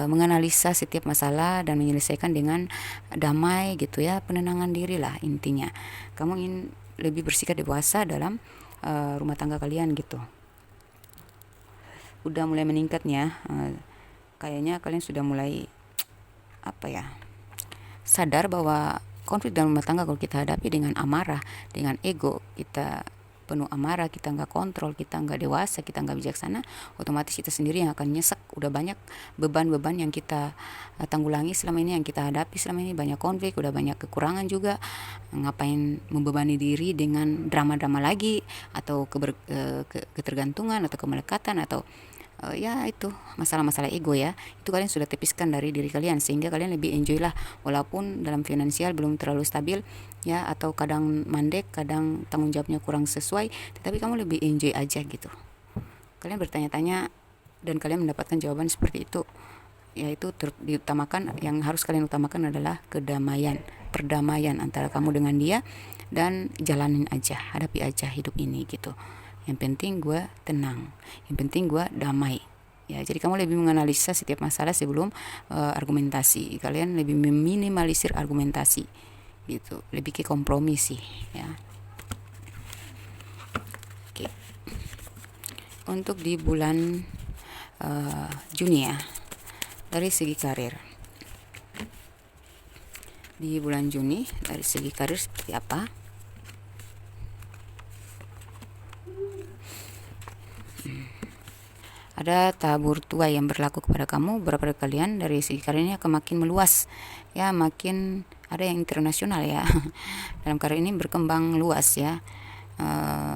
menganalisa setiap masalah dan menyelesaikan dengan damai gitu ya, penenangan diri lah intinya. Kamu ingin lebih bersikap dewasa dalam rumah tangga kalian gitu. Udah mulai meningkatnya, kayaknya kalian sudah mulai sadar bahwa konflik dalam rumah tangga kalau kita hadapi dengan amarah, dengan ego, kita penuh amarah, kita nggak kontrol, kita nggak dewasa, kita nggak bijaksana, otomatis kita sendiri yang akan nyesek. Udah banyak beban-beban yang kita tanggulangi selama ini, yang kita hadapi selama ini, banyak konflik, udah banyak kekurangan juga. Ngapain membebani diri dengan drama-drama lagi, atau ketergantungan, atau kemelekatan, atau ya itu masalah-masalah ego ya. Itu kalian sudah tepiskan dari diri kalian, sehingga kalian lebih enjoy lah, walaupun dalam finansial belum terlalu stabil ya, atau kadang mandek, kadang tanggung jawabnya kurang sesuai, tetapi kamu lebih enjoy aja gitu. Kalian bertanya-tanya dan kalian mendapatkan jawaban seperti itu, yaitu diutamakan, yang harus kalian utamakan adalah kedamaian, perdamaian antara kamu dengan dia, dan jalanin aja, hadapi aja hidup ini gitu. Yang penting gue tenang, yang penting gue damai ya. Jadi kamu lebih menganalisa setiap masalah sebelum argumentasi. Kalian lebih meminimalisir argumentasi gitu, lebih ke kompromi sih ya. Oke. Untuk di bulan Juni ya, dari segi karir, di bulan Juni dari segi karir seperti apa? Ada tabur tuai yang berlaku kepada kamu. Beberapa kalian dari segi karir ini akan makin meluas ya, makin ada yang internasional ya. Dalam karir ini berkembang luas ya.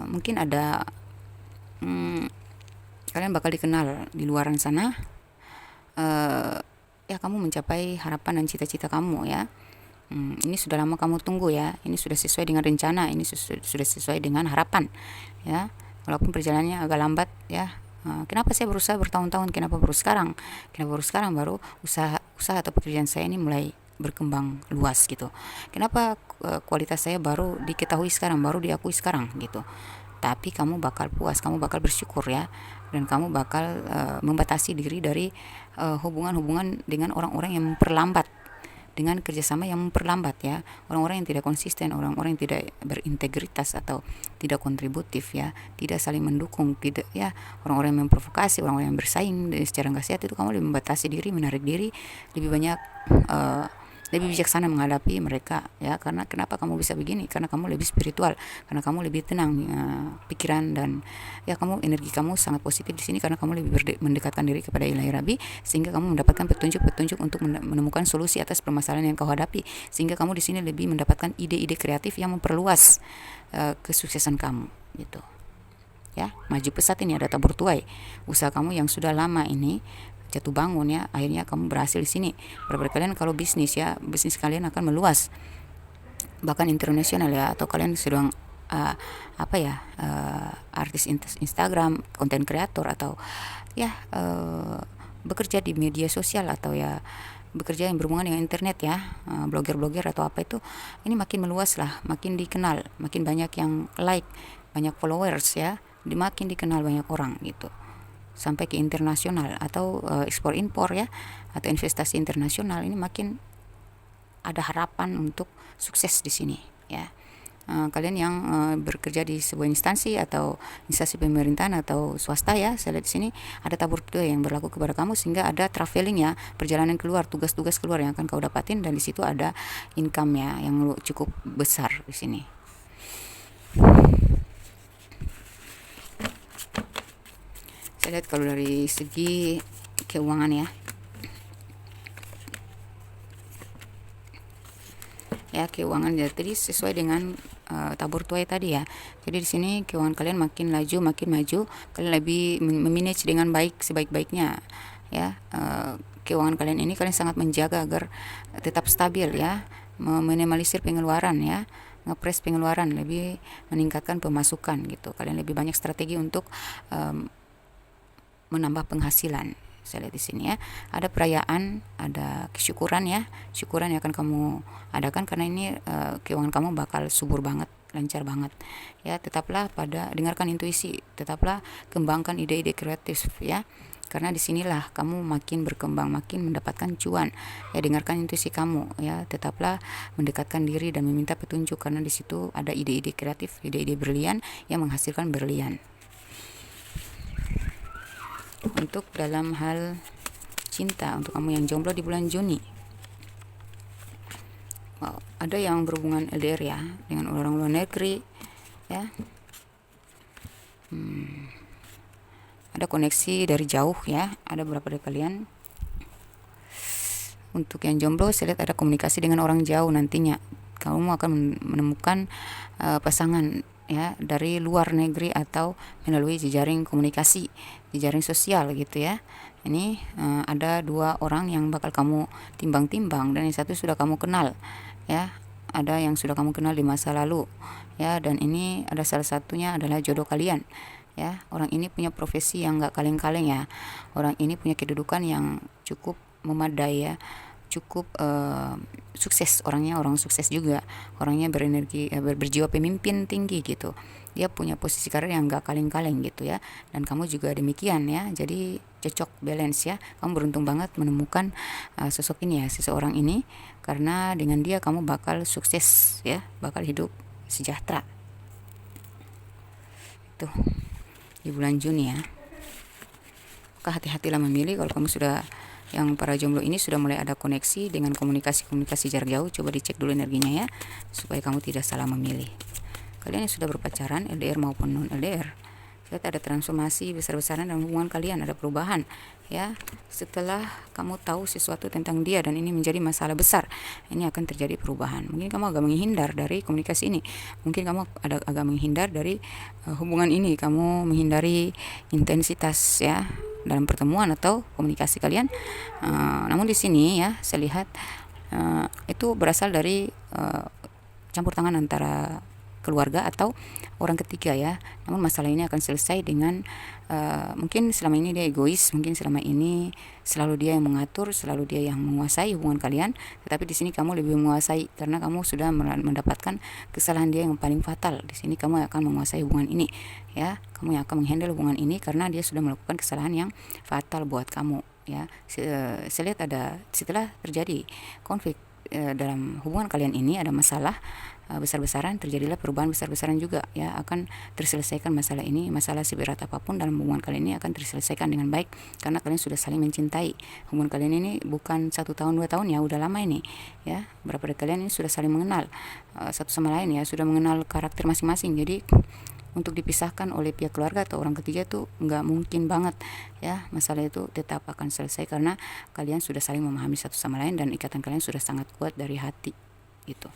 Mungkin ada kalian bakal dikenal di luaran sana ya, kamu mencapai harapan dan cita-cita kamu ya. Ini sudah lama kamu tunggu ya, ini sudah sesuai dengan rencana, ini sudah sesuai dengan harapan ya, walaupun perjalanannya agak lambat ya. Kenapa saya berusaha bertahun-tahun, kenapa baru sekarang baru usaha atau pekerjaan saya ini mulai berkembang luas gitu. Kenapa kualitas saya baru diketahui sekarang, baru diakui sekarang gitu. Tapi kamu bakal puas, kamu bakal bersyukur ya, dan kamu bakal membatasi diri dari hubungan-hubungan dengan orang-orang yang memperlambat, dengan kerjasama yang memperlambat ya, orang-orang yang tidak konsisten, orang-orang yang tidak berintegritas atau tidak kontributif ya, tidak saling mendukung, tidak ya, orang-orang yang memprovokasi, orang-orang yang bersaing secara nggak sehat. Itu kamu lebih membatasi diri, menarik diri, lebih banyak lebih bijaksana menghadapi mereka ya. Karena kenapa kamu bisa begini? Karena kamu lebih spiritual, karena kamu lebih tenang pikiran, dan ya kamu, energi kamu sangat positif di sini karena kamu lebih mendekatkan diri kepada Ilahi Rabbi, sehingga kamu mendapatkan petunjuk-petunjuk untuk menemukan solusi atas permasalahan yang kau hadapi, sehingga kamu di sini lebih mendapatkan ide-ide kreatif yang memperluas kesuksesan kamu gitu ya. Maju pesat ini ada tabur tuai, usaha kamu yang sudah lama ini jatuh bangun ya, akhirnya kamu berhasil di sini. Beberapa kalian kalau bisnis ya, bisnis kalian akan meluas bahkan internasional ya, atau kalian sedang artis Instagram, konten kreator, atau ya bekerja di media sosial, atau ya bekerja yang berhubungan dengan internet ya, blogger-blogger atau apa itu, ini makin meluas lah, makin dikenal, makin banyak yang like, banyak followers ya, makin dikenal banyak orang gitu, sampai ke internasional atau ekspor impor ya, atau investasi internasional. Ini makin ada harapan untuk sukses di sini ya. Kalian yang bekerja di sebuah instansi atau instansi pemerintahan atau swasta ya, saya lihat di sini ada tabur tuai yang berlaku kepada kamu, sehingga ada traveling ya, perjalanan keluar, tugas-tugas keluar yang akan kau dapatin, dan di situ ada income ya yang cukup besar di sini. Saya lihat kalau dari segi keuangan ya, keuangan jadi sesuai dengan tabur tuai tadi ya. Jadi di sini keuangan kalian makin maju, kalian lebih memanage dengan baik, sebaik-baiknya ya. Keuangan kalian ini kalian sangat menjaga agar tetap stabil ya, meminimalisir pengeluaran ya, ngepres pengeluaran, lebih meningkatkan pemasukan gitu. Kalian lebih banyak strategi untuk menambah penghasilan. Saya lihat di sini ya, ada perayaan, ada kesyukuran ya, syukuran yang akan kamu adakan, karena ini keuangan kamu bakal subur banget, lancar banget ya. Tetaplah dengarkan intuisi, tetaplah kembangkan ide-ide kreatif ya, karena disinilah kamu makin berkembang, makin mendapatkan cuan ya. Dengarkan intuisi kamu ya, tetaplah mendekatkan diri dan meminta petunjuk, karena di situ ada ide-ide kreatif, ide-ide berlian yang menghasilkan berlian. Untuk dalam hal cinta, untuk kamu yang jomblo di bulan Juni, ada yang berhubungan LDR ya, dengan orang luar negeri ya. Ada koneksi dari jauh ya, ada beberapa dari kalian. Untuk yang jomblo, saya lihat ada komunikasi dengan orang jauh nantinya. Kamu akan menemukan pasangan ya dari luar negeri atau melalui jejaring komunikasi, jejaring sosial gitu ya. Ini ada 2 orang yang bakal kamu timbang-timbang, dan yang satu sudah kamu kenal ya. Ada yang sudah kamu kenal di masa lalu ya, dan ini ada salah satunya adalah jodoh kalian ya. Orang ini punya profesi yang gak kaleng-kaleng ya. Orang ini punya kedudukan yang cukup memadai ya, cukup sukses, orangnya orang sukses juga, orangnya berenergi, berjiwa pemimpin tinggi gitu. Dia punya posisi karir yang gak kaleng-kaleng gitu ya, dan kamu juga demikian ya. Jadi cocok, balance ya. Kamu beruntung banget menemukan sosok ini ya, seseorang ini, karena dengan dia kamu bakal sukses ya, bakal hidup sejahtera. Tuh di bulan Juni ya. Maka hati-hatilah memilih. Kalau kamu sudah, yang para jomblo ini sudah mulai ada koneksi dengan komunikasi jarak jauh, coba dicek dulu energinya ya, supaya kamu tidak salah memilih. Kalian yang sudah berpacaran, LDR maupun non LDR, lihat ada transformasi besar-besaran dalam hubungan kalian, ada perubahan ya. Setelah kamu tahu sesuatu tentang dia dan ini menjadi masalah besar, ini akan terjadi perubahan. Mungkin kamu agak menghindar dari komunikasi ini, mungkin kamu agak menghindar dari hubungan ini, kamu menghindari intensitas ya dalam pertemuan atau komunikasi kalian. Namun di sini ya, saya lihat itu berasal dari campur tangan antara keluarga atau orang ketiga ya. Namun masalah ini akan selesai dengan mungkin selama ini dia egois, mungkin selama ini selalu dia yang mengatur, selalu dia yang menguasai hubungan kalian. Tetapi di sini kamu lebih menguasai, karena kamu sudah mendapatkan kesalahan dia yang paling fatal. Di sini kamu akan menguasai hubungan ini ya. Kamu yang akan menghandle hubungan ini karena dia sudah melakukan kesalahan yang fatal buat kamu ya. Saya lihat ada, setelah terjadi konflik dalam hubungan kalian ini, ada masalah besar-besaran, terjadilah perubahan besar-besaran juga ya. Akan terselesaikan masalah ini, masalah seberat apapun dalam hubungan kalian ini akan terselesaikan dengan baik, karena kalian sudah saling mencintai. Hubungan kalian ini bukan 1 tahun 2 tahun ya, udah lama ini ya. Berapa dari kalian ini sudah saling mengenal satu sama lain ya, sudah mengenal karakter masing-masing. Jadi untuk dipisahkan oleh pihak keluarga atau orang ketiga itu nggak mungkin banget ya. Masalah itu tetap akan selesai karena kalian sudah saling memahami satu sama lain, dan ikatan kalian sudah sangat kuat dari hati gitu.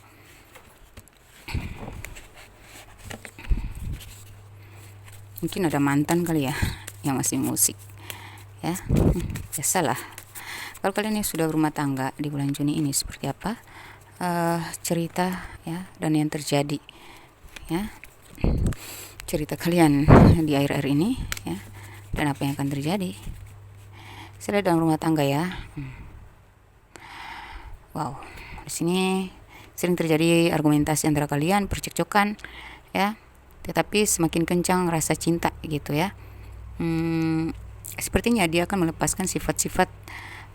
Mungkin ada mantan kali ya yang masih musik ya. Biasalah kalau kalian yang sudah berumah tangga di bulan Juni ini seperti apa cerita ya dan yang terjadi ya, cerita kalian di akhir-akhir ini ya, dan apa yang akan terjadi. Saya lihat dalam rumah tangga ya. Wow, di sini sering terjadi argumentasi antara kalian, percekcokan ya, tetapi semakin kencang rasa cinta gitu ya. Sepertinya dia akan melepaskan sifat-sifat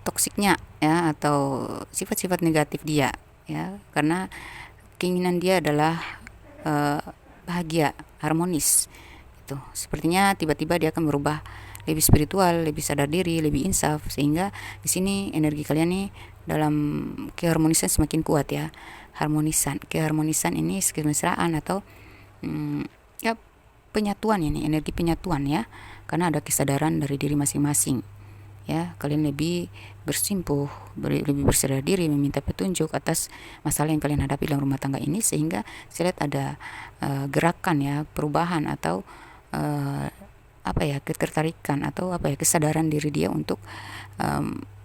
toksiknya ya, atau sifat-sifat negatif dia ya, karena keinginan dia adalah bahagia, harmonis itu. Sepertinya tiba-tiba dia akan berubah lebih spiritual, lebih sadar diri, lebih insaf, sehingga di sini energi kalian nih dalam keharmonisan semakin kuat ya. Keharmonisan ini kemesraan atau ya penyatuan, ini energi penyatuan ya, karena ada kesadaran dari diri masing-masing ya. Kalian lebih bersimpuh, lebih berserah diri, meminta petunjuk atas masalah yang kalian hadapi dalam rumah tangga ini, sehingga saya lihat ada gerakan ya, perubahan atau ketertarikan atau kesadaran diri dia untuk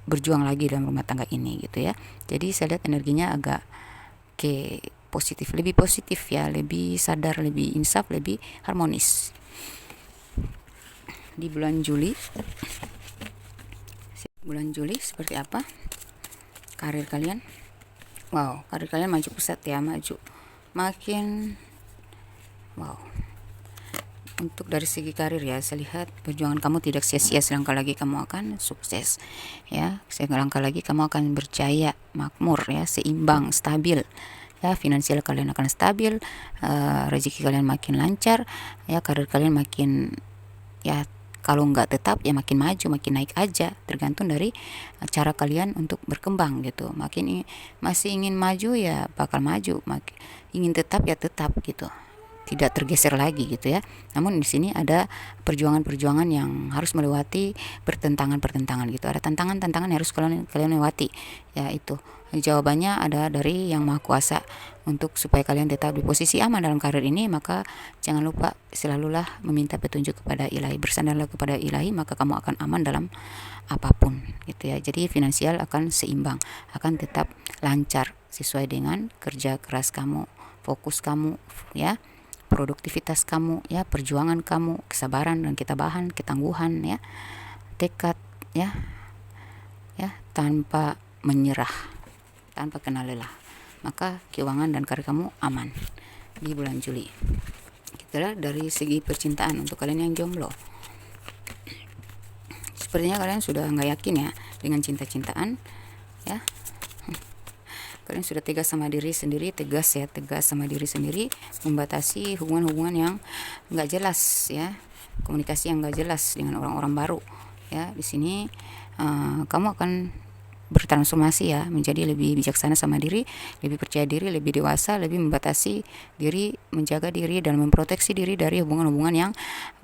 berjuang lagi dalam rumah tangga ini gitu ya. Jadi saya lihat energinya agak lebih positif ya, lebih sadar, lebih insaf, lebih harmonis di bulan Juli. Seperti apa karir kalian? Wow, karir kalian maju pesat ya, maju makin wow. Untuk dari segi karir ya, saya lihat perjuangan kamu tidak sia-sia. Selangkah lagi kamu akan sukses ya, selangkah lagi kamu akan berjaya, makmur ya, seimbang, stabil ya. Finansial kalian akan stabil, rezeki kalian makin lancar ya, karir kalian makin ya, kalau nggak tetap ya makin maju, makin naik aja, tergantung dari cara kalian untuk berkembang gitu. Masih ingin maju ya bakal maju, ingin tetap ya tetap gitu, tidak tergeser lagi gitu ya. Namun di sini ada perjuangan-perjuangan yang harus melewati pertentangan gitu. Ada tantangan-tantangan yang harus kalian lewati. Ya itu. Jawabannya ada dari Yang Maha Kuasa untuk supaya kalian tetap di posisi aman dalam karir ini. Maka jangan lupa selalulah meminta petunjuk kepada Ilahi. Bersandarlah kepada Ilahi, maka kamu akan aman dalam apapun gitu ya. Jadi finansial akan seimbang, akan tetap lancar sesuai dengan kerja keras kamu, fokus kamu ya, produktivitas kamu ya, perjuangan kamu, kesabaran dan ketabahan, ketangguhan ya, tekad ya, tanpa menyerah, tanpa kenal lelah, maka keuangan dan karir kamu aman di bulan Juli. Itulah dari segi percintaan untuk kalian yang jomblo. Sepertinya kalian sudah nggak yakin ya dengan cinta-cintaan ya. Kalian sudah tegas sama diri sendiri, tegas sama diri sendiri, membatasi hubungan-hubungan yang nggak jelas ya, komunikasi yang nggak jelas dengan orang-orang baru ya. Di sini kamu akan bertransformasi ya, menjadi lebih bijaksana sama diri, lebih percaya diri, lebih dewasa, lebih membatasi diri, menjaga diri dan memproteksi diri dari hubungan-hubungan yang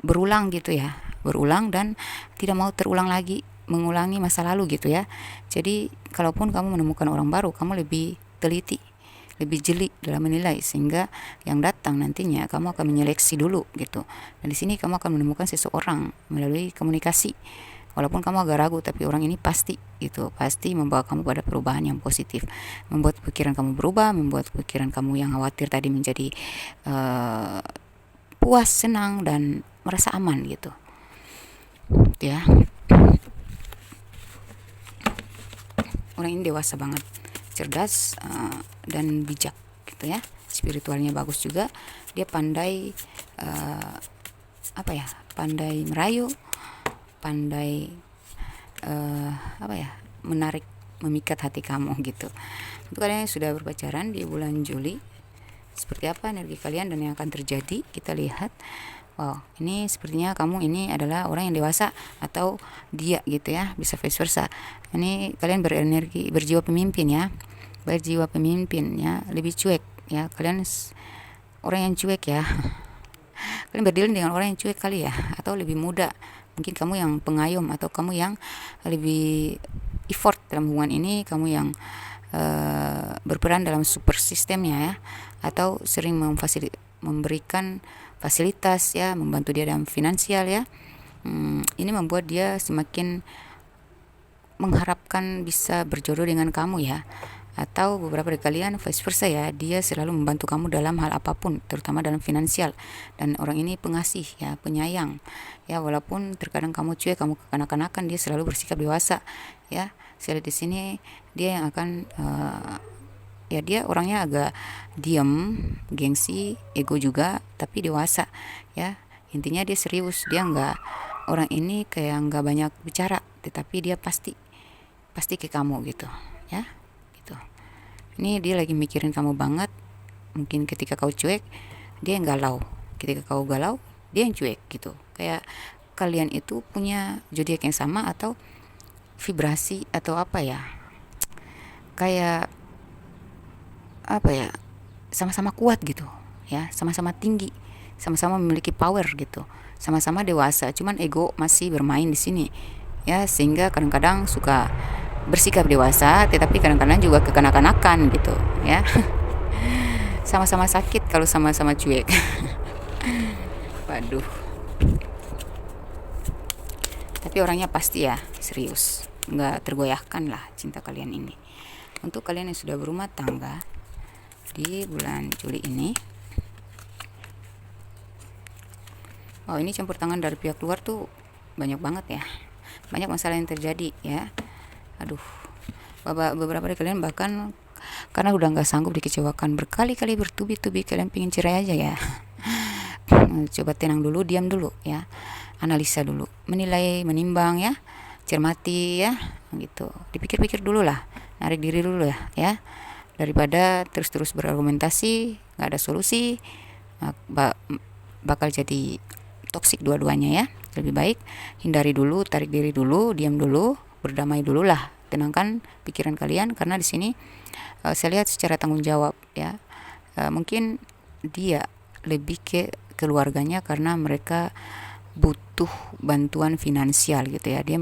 berulang gitu ya, berulang dan tidak mau terulang lagi, mengulangi masa lalu gitu ya. Jadi kalaupun kamu menemukan orang baru, kamu lebih teliti, lebih jeli dalam menilai, sehingga yang datang nantinya kamu akan menyeleksi dulu gitu. Dan di sini kamu akan menemukan seseorang melalui komunikasi. Walaupun kamu agak ragu, tapi orang ini pasti membawa kamu pada perubahan yang positif, membuat pikiran kamu berubah, membuat pikiran kamu yang khawatir tadi menjadi puas, senang dan merasa aman gitu ya. Orang ini dewasa banget, cerdas dan bijak gitu ya. Spiritualnya bagus juga, dia pandai pandai merayu, pandai menarik, memikat hati kamu gitu. Untuk kalian yang sudah berpacaran di bulan Juli, seperti apa energi kalian dan yang akan terjadi, kita lihat. Wow, ini sepertinya kamu ini adalah orang yang dewasa atau dia gitu ya, bisa vice versa. Ini kalian berjiwa pemimpin ya, lebih cuek ya. Kalian orang yang cuek ya. Kalian berdealing dengan orang yang cuek kali ya, atau lebih muda. Mungkin kamu yang pengayom, atau kamu yang lebih effort dalam hubungan ini, kamu yang berperan dalam super sistemnya ya, atau sering memberikan fasilitas ya, membantu dia dalam finansial ya. Ini membuat dia semakin mengharapkan bisa berjodoh dengan kamu ya. Atau beberapa dari kalian vice versa ya, dia selalu membantu kamu dalam hal apapun, terutama dalam finansial. Dan orang ini pengasih ya, penyayang ya, walaupun terkadang kamu cuek, kamu kekanak-kanakan, dia selalu bersikap dewasa ya. Saya lihat di sini dia yang akan ya, dia orangnya agak diam, gengsi, ego juga, tapi dewasa ya. Intinya dia serius, dia nggak, orang ini kayak nggak banyak bicara, tetapi dia pasti ke kamu gitu ya, gitu. Ini dia lagi mikirin kamu banget. Mungkin ketika kau cuek, dia yang galau. Ketika kau galau, dia yang cuek gitu. Kayak kalian itu punya zodiak yang sama atau vibrasi atau apa ya? Kayak apa ya? Sama-sama kuat gitu ya, sama-sama tinggi, sama-sama memiliki power gitu. Sama-sama dewasa, cuman ego masih bermain di sini. Ya, sehingga kadang-kadang suka bersikap dewasa tetapi kadang-kadang juga kekanak-kanakan gitu ya. Sama-sama sakit kalau sama-sama cuek. Waduh, tapi orangnya pasti ya serius, nggak tergoyahkan lah cinta kalian ini. Untuk kalian yang sudah berumah tangga di bulan Juli ini, oh ini campur tangan dari pihak luar tuh banyak banget ya, banyak masalah yang terjadi ya. Aduh, beberapa dari kalian bahkan karena udah nggak sanggup dikecewakan berkali-kali bertubi-tubi, kalian pingin cerai aja ya. Coba tenang dulu, diam dulu ya, analisa dulu, menilai, menimbang ya, cermati ya, gitu. Dipikir-pikir dulu lah, narik diri dulu ya, daripada terus-terus berargumentasi nggak ada solusi, bakal jadi toksik dua-duanya ya. Lebih baik hindari dulu, tarik diri dulu, diam dulu, berdamai dulu lah, tenangkan pikiran kalian. Karena di sini saya lihat secara tanggung jawab ya, mungkin dia lebih ke keluarganya karena mereka butuh bantuan finansial gitu ya. Dia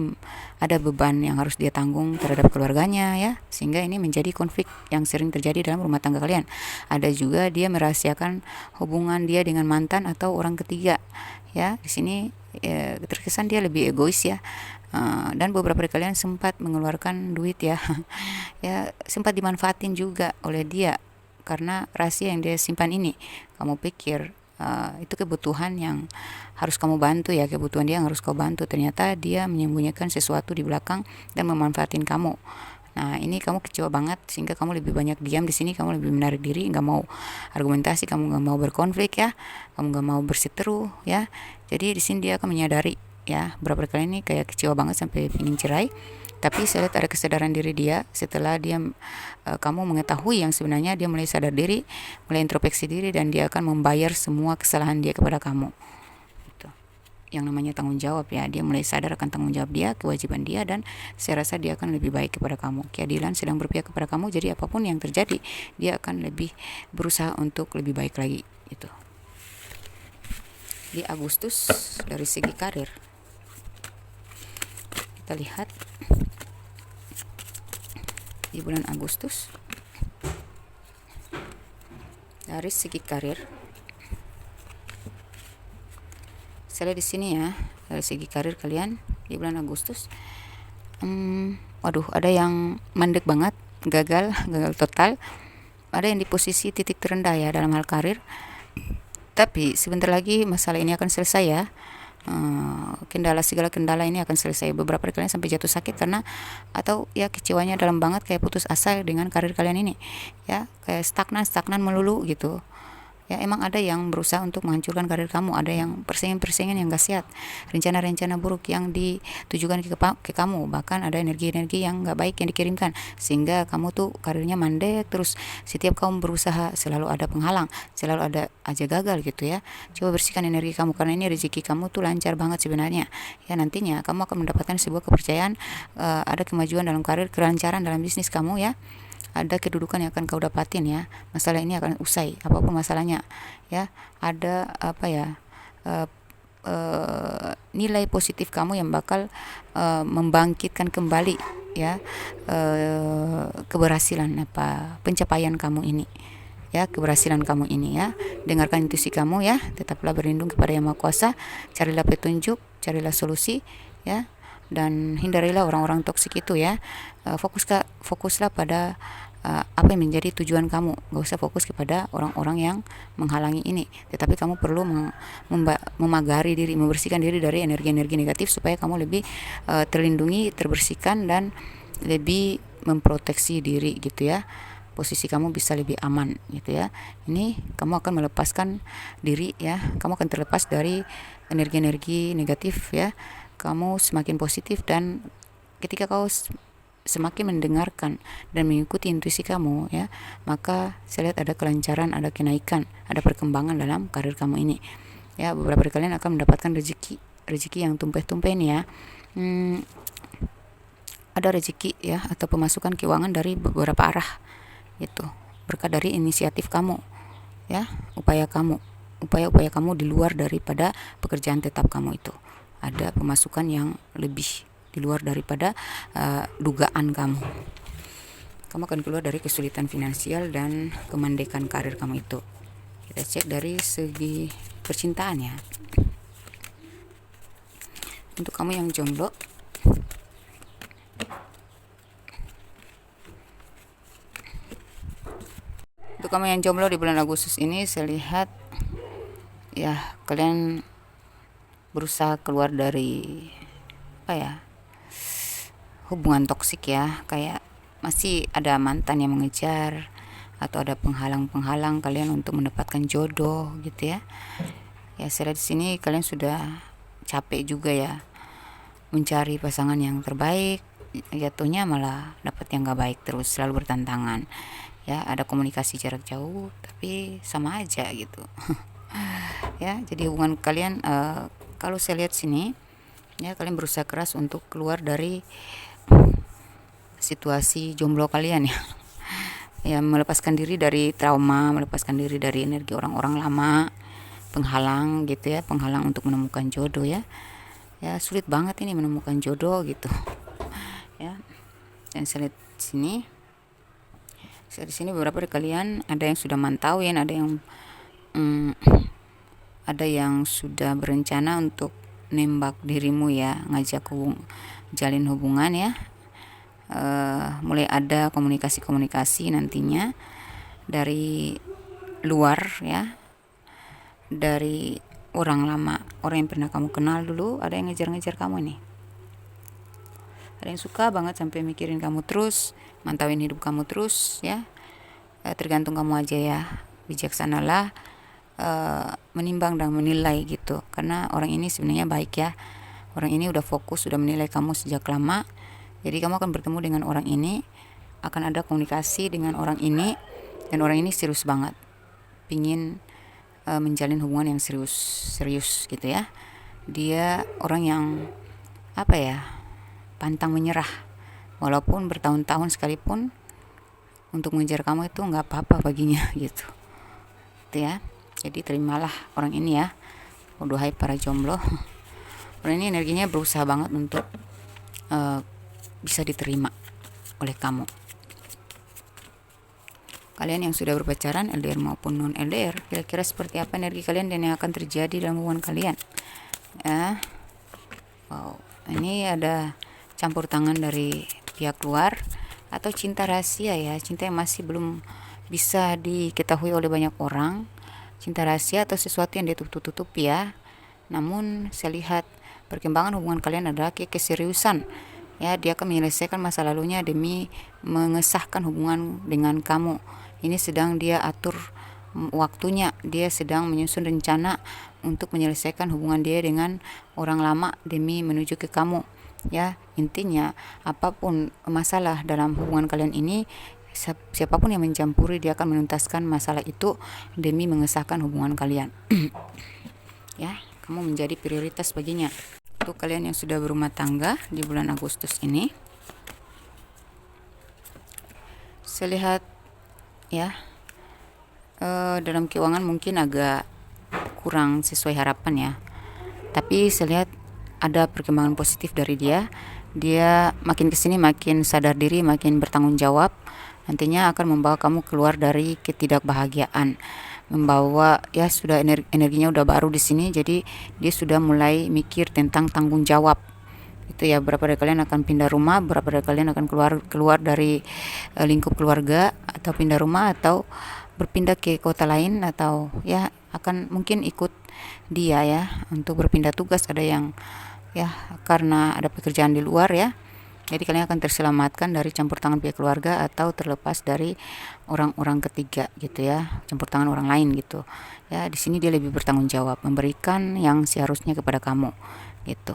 ada beban yang harus dia tanggung terhadap keluarganya ya, sehingga ini menjadi konflik yang sering terjadi dalam rumah tangga kalian. Ada juga dia merahasiakan hubungan dia dengan mantan atau orang ketiga ya. Di sini terkesan dia lebih egois ya. Dan beberapa dari kalian sempat mengeluarkan duit ya. Ya, sempat dimanfaatin juga oleh dia karena rahasia yang dia simpan ini. Kamu pikir itu kebutuhan yang harus kamu bantu ya, kebutuhan dia yang harus kau bantu, ternyata dia menyembunyikan sesuatu di belakang dan memanfaatin kamu. Nah, ini kamu kecewa banget sehingga kamu lebih banyak diam di sini, kamu lebih menarik diri, nggak mau argumentasi, kamu nggak mau berkonflik ya, kamu nggak mau berseteru ya. Jadi di sini dia akan menyadari ya, beberapa kali ini kayak kecewa banget sampai ingin cerai. Tapi saya lihat ada kesadaran diri dia setelah dia kamu mengetahui yang sebenarnya, dia mulai sadar diri, mulai introspeksi diri, dan dia akan membayar semua kesalahan dia kepada kamu. Gitu. Yang namanya tanggung jawab ya, dia mulai sadar akan tanggung jawab dia, kewajiban dia, dan saya rasa dia akan lebih baik kepada kamu. Keadilan sedang berpihak kepada kamu, jadi apapun yang terjadi dia akan lebih berusaha untuk lebih baik lagi gitu. Di Agustus dari segi karir kita lihat di bulan Agustus dari segi karir, saya lihat di sini ya, dari segi karir kalian di bulan Agustus, waduh, ada yang mandek banget, gagal total, ada yang di posisi titik terendah ya dalam hal karir. Tapi sebentar lagi masalah ini akan selesai ya. Segala kendala ini akan selesai. Beberapa kalian sampai jatuh sakit karena, atau ya kecewanya dalam banget, kayak putus asa dengan karir kalian ini ya, kayak stagnan melulu gitu ya. Emang ada yang berusaha untuk menghancurkan karir kamu, ada yang persaingan yang gak sehat, rencana-rencana buruk yang ditujukan ke kamu, bahkan ada energi-energi yang gak baik yang dikirimkan sehingga kamu tuh karirnya mandek terus. Setiap kamu berusaha selalu ada penghalang, selalu ada aja gagal gitu ya. Coba bersihkan energi kamu, karena ini rezeki kamu tuh lancar banget sebenarnya ya. Nantinya kamu akan mendapatkan sebuah kepercayaan, ada kemajuan dalam karir, kelancaran dalam bisnis kamu ya. Ada kedudukan yang akan kau dapatin ya. Masalah ini akan usai, apapun masalahnya ya. Ada apa ya, nilai positif kamu yang bakal membangkitkan kembali ya, keberhasilan pencapaian kamu ini ya keberhasilan kamu ini ya. Dengarkan intuisi kamu ya, tetaplah berlindung kepada Yang Maha Kuasa, carilah petunjuk, carilah solusi ya, dan hindarilah orang-orang toksik itu ya. Fokuslah pada apa yang menjadi tujuan kamu. Gak usah fokus kepada orang-orang yang menghalangi ini, tetapi kamu perlu memagari diri, membersihkan diri dari energi-energi negatif supaya kamu lebih terlindungi, terbersihkan, dan lebih memproteksi diri gitu ya. Posisi kamu bisa lebih aman gitu ya. Ini kamu akan melepaskan diri ya, kamu akan terlepas dari energi-energi negatif ya. Kamu semakin positif, dan ketika kau semakin mendengarkan dan mengikuti intuisi kamu ya, maka saya lihat ada kelancaran, ada kenaikan, ada perkembangan dalam karir kamu ini ya. Beberapa dari kalian akan mendapatkan rezeki yang tumpeh-tumpeh nih ya. Ada rezeki ya, atau pemasukan keuangan dari beberapa arah gitu, berkat dari inisiatif kamu ya, upaya kamu di luar daripada pekerjaan tetap kamu itu. Ada pemasukan yang lebih di luar daripada dugaan kamu. Kamu akan keluar dari kesulitan finansial dan kemandekan karir kamu itu. Kita cek dari segi percintaan ya. Untuk kamu yang jomblo, di bulan Agustus ini saya lihat ya, kalian berusaha keluar dari hubungan toksik ya, kayak masih ada mantan yang mengejar atau ada penghalang kalian untuk mendapatkan jodoh gitu ya. Ya, saya lihat di sini kalian sudah capek juga ya mencari pasangan yang terbaik, jatuhnya malah dapat yang gak baik terus, selalu bertantangan ya. Ada komunikasi jarak jauh tapi sama aja gitu ya. Jadi hubungan kalian kalau saya lihat sini ya, kalian berusaha keras untuk keluar dari situasi jomblo kalian ya. Ya, melepaskan diri dari trauma, melepaskan diri dari energi orang-orang lama, penghalang gitu ya, penghalang untuk menemukan jodoh ya. Ya, sulit banget ini menemukan jodoh gitu ya. Dan saya lihat di sini beberapa dari kalian ada yang sudah mantauin, ada yang sudah berencana untuk nembak dirimu ya, ngajak jalin hubungan ya. Mulai ada komunikasi nantinya dari luar ya, dari orang lama, orang yang pernah kamu kenal dulu. Ada yang ngejar-ngejar kamu nih, ada yang suka banget sampai mikirin kamu terus, mantauin hidup kamu terus ya. Tergantung kamu aja ya, bijaksanalah menimbang dan menilai gitu, karena orang ini sebenarnya baik ya. Orang ini udah fokus, sudah menilai kamu sejak lama. Jadi kamu akan bertemu dengan orang ini, akan ada komunikasi dengan orang ini, dan orang ini serius banget, pingin menjalin hubungan yang serius gitu ya. Dia orang yang pantang menyerah, walaupun bertahun-tahun sekalipun untuk mengejar kamu itu nggak apa-apa baginya gitu ya. Jadi terimalah orang ini ya, duhai para jomblo. Orang ini energinya berusaha banget untuk bisa diterima oleh kamu. Kalian yang sudah berpacaran, LDR maupun non LDR, kira-kira seperti apa energi kalian dan yang akan terjadi dalam hubungan kalian ya. Wow, ini ada campur tangan dari pihak luar atau cinta rahasia ya, cinta yang masih belum bisa diketahui oleh banyak orang, cinta rahasia atau sesuatu yang ditutup-tutup ya. Namun saya lihat perkembangan hubungan kalian adalah keseriusan ya. Dia akan menyelesaikan masa lalunya demi mengesahkan hubungan dengan kamu. Ini sedang dia atur waktunya, dia sedang menyusun rencana untuk menyelesaikan hubungan dia dengan orang lama demi menuju ke kamu ya. Intinya apapun masalah dalam hubungan kalian ini, siapapun yang mencampuri, dia akan menuntaskan masalah itu demi mengesahkan hubungan kalian ya. Kamu menjadi prioritas baginya. Untuk kalian yang sudah berumah tangga di bulan Agustus ini, saya lihat ya, dalam keuangan mungkin agak kurang sesuai harapan ya, tapi saya lihat ada perkembangan positif dari dia. Dia makin kesini makin sadar diri, makin bertanggung jawab. Nantinya akan membawa kamu keluar dari ketidakbahagiaan, membawa ya sudah energinya udah baru di sini, jadi dia sudah mulai mikir tentang tanggung jawab. Itu ya, berapa dari kalian akan pindah rumah, berapa dari kalian akan keluar dari lingkup keluarga, atau pindah rumah, atau berpindah ke kota lain, atau ya akan mungkin ikut dia ya untuk berpindah tugas. Ada yang ya karena ada pekerjaan di luar ya, jadi kalian akan terselamatkan dari campur tangan pihak keluarga atau terlepas dari orang-orang ketiga gitu ya, campur tangan orang lain gitu ya. Di sini dia lebih bertanggung jawab, memberikan yang seharusnya kepada kamu gitu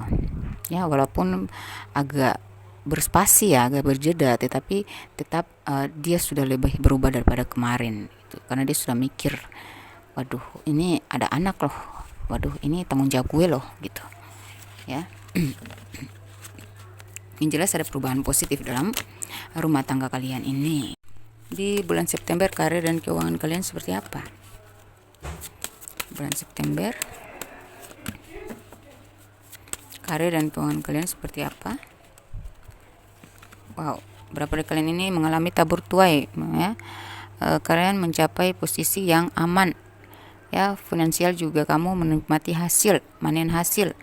ya, walaupun agak berspasi ya, agak berjeda, tetapi tetap dia sudah lebih berubah daripada kemarin gitu. Karena dia sudah mikir, waduh ini ada anak loh, waduh ini tanggung jawab gue loh gitu ya. Yang jelas ada perubahan positif dalam rumah tangga kalian ini. Di bulan September, karir dan keuangan kalian seperti apa? Bulan September, karir dan keuangan kalian seperti apa? Wow, berapa dari kalian ini mengalami tabur tuai ya. Kalian mencapai posisi yang aman ya, finansial juga kamu menikmati hasil, manen hasil,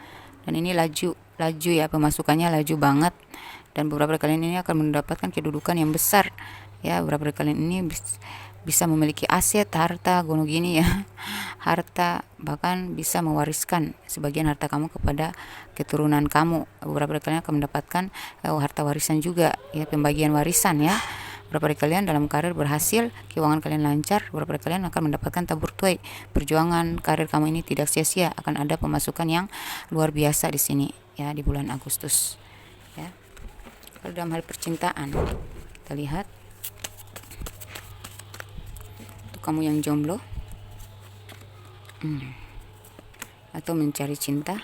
dan ini laju ya, pemasukannya laju banget. Dan beberapa dari kalian ini akan mendapatkan kedudukan yang besar ya. Beberapa dari kalian ini bisa memiliki aset, harta, gunung gini ya, harta, bahkan bisa mewariskan sebagian harta kamu kepada keturunan kamu. Beberapa dari kalian akan mendapatkan harta warisan juga ya, pembagian warisan ya. Beberapa dari kalian dalam karir berhasil, keuangan kalian lancar. Beberapa dari kalian akan mendapatkan tabur tuai. Perjuangan karir kamu ini tidak sia-sia, akan ada pemasukan yang luar biasa di sini ya di bulan Agustus ya. Kalau dalam hal percintaan, kita lihat untuk kamu yang jomblo atau mencari cinta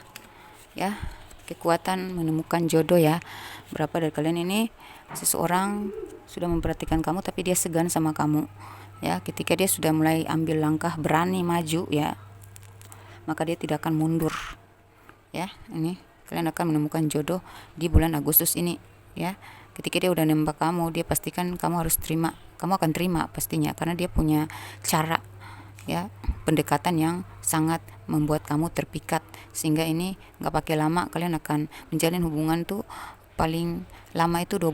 ya, kekuatan menemukan jodoh ya. Berapa dari kalian ini seseorang sudah memperhatikan kamu tapi dia segan sama kamu ya. Ketika dia sudah mulai ambil langkah berani maju ya, maka dia tidak akan mundur ya. Ini kalian akan menemukan jodoh di bulan Agustus ini ya. Ketika dia udah nembak kamu, dia pastikan kamu harus terima, kamu akan terima pastinya, karena dia punya cara ya, pendekatan yang sangat membuat kamu terpikat, sehingga ini nggak pakai lama kalian akan menjalin hubungan tuh. Paling lama itu 2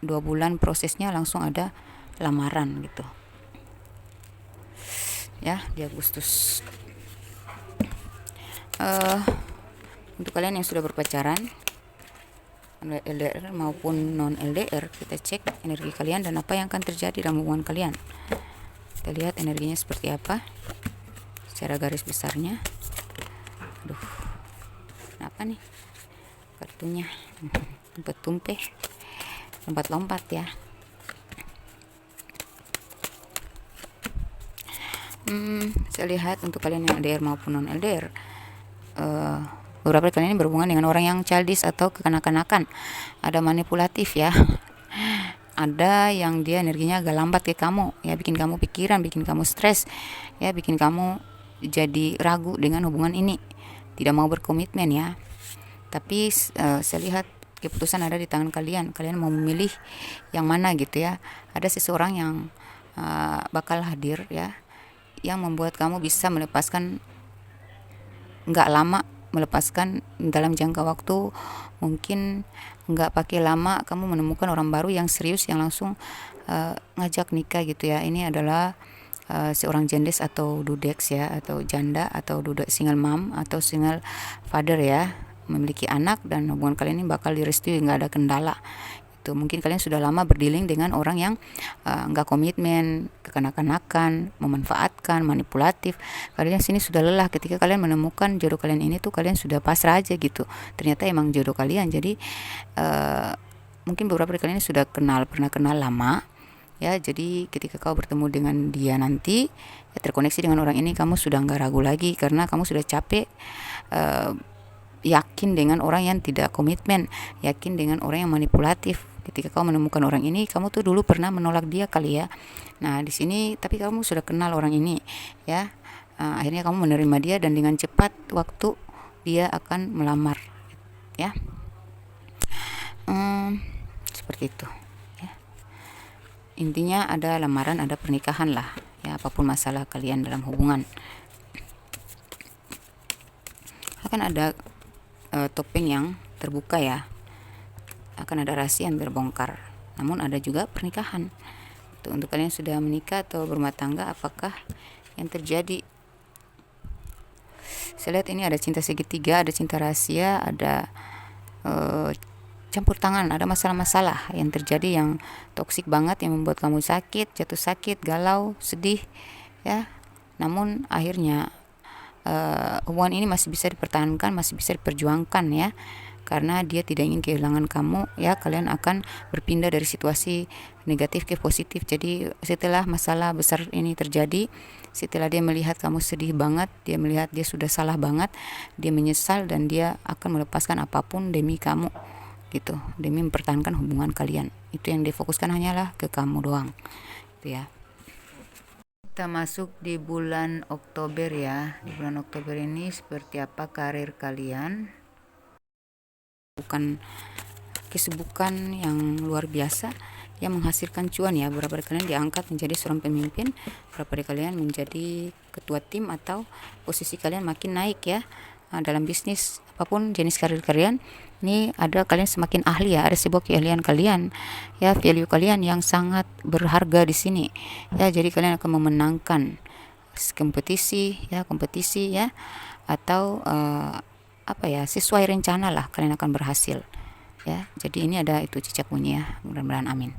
bulan prosesnya langsung ada lamaran gitu ya di Agustus. Untuk kalian yang sudah berpacaran, LDR maupun non LDR, kita cek energi kalian dan apa yang akan terjadi dalam hubungan kalian. Kita lihat energinya seperti apa secara garis besarnya. Aduh, kenapa nih kartunya tumpeh lompat-lompat ya. Saya lihat untuk kalian yang LDR maupun non LDR, beberapa kalian ini berhubungan dengan orang yang childish atau kekanak-kanakan, ada manipulatif ya. Ada yang dia energinya agak lambat ke kamu ya, bikin kamu pikiran, bikin kamu stres ya, bikin kamu jadi ragu dengan hubungan ini, tidak mau berkomitmen ya. Tapi saya lihat keputusan ada di tangan kalian. Kalian mau memilih yang mana gitu ya. Ada seseorang yang bakal hadir ya, yang membuat kamu bisa melepaskan, nggak lama melepaskan, dalam jangka waktu mungkin nggak pakai lama kamu menemukan orang baru yang serius, yang langsung ngajak nikah gitu ya. Ini adalah seorang jendes atau dudex ya, atau janda, atau dudek single mom atau single father ya, memiliki anak, dan hubungan kalian ini bakal direstui, nggak ada kendala. Mungkin kalian sudah lama berdealing dengan orang yang nggak komitmen, kekanak-kanakan, memanfaatkan, manipulatif. Kalian sini sudah lelah. Ketika kalian menemukan jodoh kalian ini tuh, kalian sudah pasrah aja gitu. Ternyata emang jodoh kalian. Jadi mungkin beberapa dari kalian sudah pernah kenal lama ya. Jadi ketika kau bertemu dengan dia nanti ya, terkoneksi dengan orang ini, kamu sudah nggak ragu lagi, karena kamu sudah capek yakin dengan orang yang tidak komitmen, yakin dengan orang yang manipulatif. Ketika kamu menemukan orang ini, kamu tuh dulu pernah menolak dia kali ya. Nah di sini tapi kamu sudah kenal orang ini ya, akhirnya kamu menerima dia, dan dengan cepat waktu dia akan melamar ya. seperti itu ya. Intinya ada lamaran, ada pernikahan lah ya, apapun masalah kalian dalam hubungan akan ada topeng yang terbuka ya, akan ada rahasia yang terbongkar. Namun ada juga pernikahan. Untuk kalian yang sudah menikah atau berumah tangga, apakah yang terjadi? Saya lihat ini ada cinta segitiga, ada cinta rahasia, ada campur tangan, ada masalah-masalah yang terjadi yang toksik banget, yang membuat kamu sakit, jatuh sakit, galau, sedih ya. Namun akhirnya hubungan ini masih bisa dipertahankan, masih bisa diperjuangkan ya, karena dia tidak ingin kehilangan kamu ya. Kalian akan berpindah dari situasi negatif ke positif. Jadi setelah masalah besar ini terjadi, setelah dia melihat kamu sedih banget, dia melihat dia sudah salah banget, dia menyesal dan dia akan melepaskan apapun demi kamu gitu, demi mempertahankan hubungan kalian. Itu yang difokuskan hanyalah ke kamu doang gitu ya. Kita masuk di bulan Oktober ya. Di bulan Oktober ini seperti apa karir kalian? Bukan kesibukan yang luar biasa yang menghasilkan cuan ya. Beberapa dari kalian diangkat menjadi seorang pemimpin, beberapa dari kalian menjadi ketua tim, atau posisi kalian makin naik ya. Dalam bisnis apapun jenis karir kalian, ini ada kalian semakin ahli ya, ada sebuah keahlian kalian ya, value kalian yang sangat berharga di sini ya. Jadi kalian akan memenangkan kompetisi ya, atau sesuai rencana lah, kalian akan berhasil ya. Jadi ini ada itu cicak bunyi ya, mudah-mudahan amin.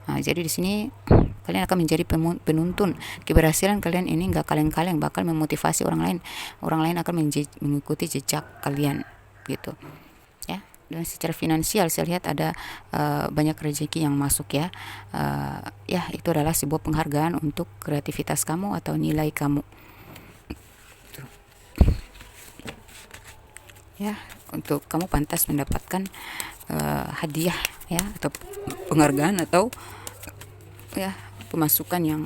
Jadi di sini kalian akan menjadi penuntun keberhasilan kalian ini, nggak kaleng-kaleng, bakal memotivasi orang lain akan mengikuti jejak kalian gitu ya. Dan secara finansial saya lihat ada banyak rezeki yang masuk ya. Ya itu adalah sebuah penghargaan untuk kreativitas kamu atau nilai kamu ya. Untuk kamu pantas mendapatkan hadiah ya, atau penghargaan, atau ya pemasukan yang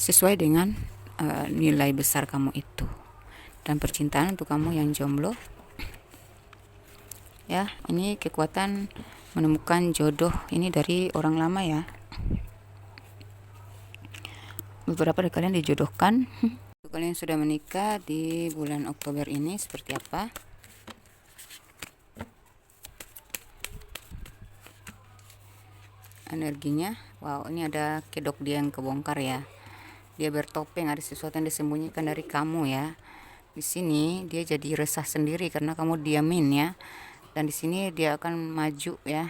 sesuai dengan nilai besar kamu itu. Dan percintaan untuk kamu yang jomblo ya, ini kekuatan menemukan jodoh ini dari orang lama ya. Beberapa dari kalian dijodohkan. Untuk kalian yang sudah menikah di bulan Oktober ini seperti apa? Energinya, wow, ini ada kedok dia yang kebongkar ya. Dia bertopeng, ada sesuatu yang disembunyikan dari kamu ya. Di sini dia jadi resah sendiri karena kamu diamin ya. Dan di sini dia akan maju ya,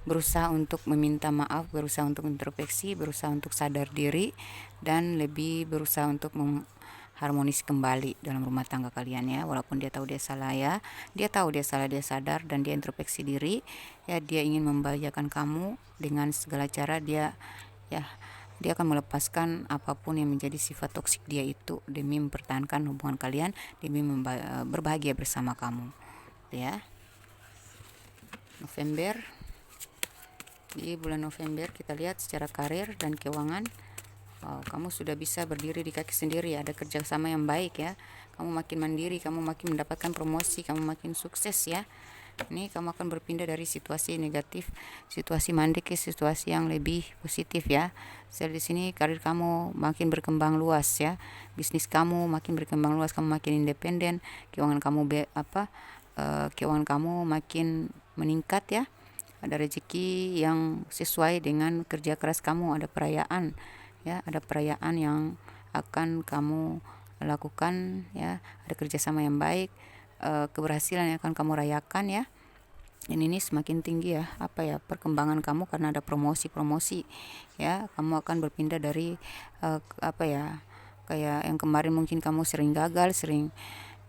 berusaha untuk meminta maaf, berusaha untuk introspeksi, berusaha untuk sadar diri, dan lebih berusaha untuk harmonis kembali dalam rumah tangga kalian ya. Walaupun dia tahu dia salah ya, dia tahu dia salah, dia sadar dan dia introspeksi diri ya. Dia ingin membahagiakan kamu dengan segala cara. Dia akan melepaskan apapun yang menjadi sifat toksik dia itu demi mempertahankan hubungan kalian, demi berbahagia bersama kamu ya. November, di bulan November kita lihat secara karir dan keuangan. Wow, kamu sudah bisa berdiri di kaki sendiri, ada kerjasama yang baik ya. Kamu makin mandiri, kamu makin mendapatkan promosi, kamu makin sukses ya. Ini kamu akan berpindah dari situasi negatif, situasi mandek, ke situasi yang lebih positif ya. Saya di sini karir kamu makin berkembang luas ya. Bisnis kamu makin berkembang luas, kamu makin independen, keuangan kamu keuangan kamu makin meningkat ya. Ada rezeki yang sesuai dengan kerja keras kamu, ada perayaan ya, ada perayaan yang akan kamu lakukan ya, ada kerjasama yang baik, keberhasilan yang akan kamu rayakan ya. Ini semakin tinggi ya, perkembangan kamu karena ada promosi ya. Kamu akan berpindah dari kayak yang kemarin mungkin kamu sering gagal, sering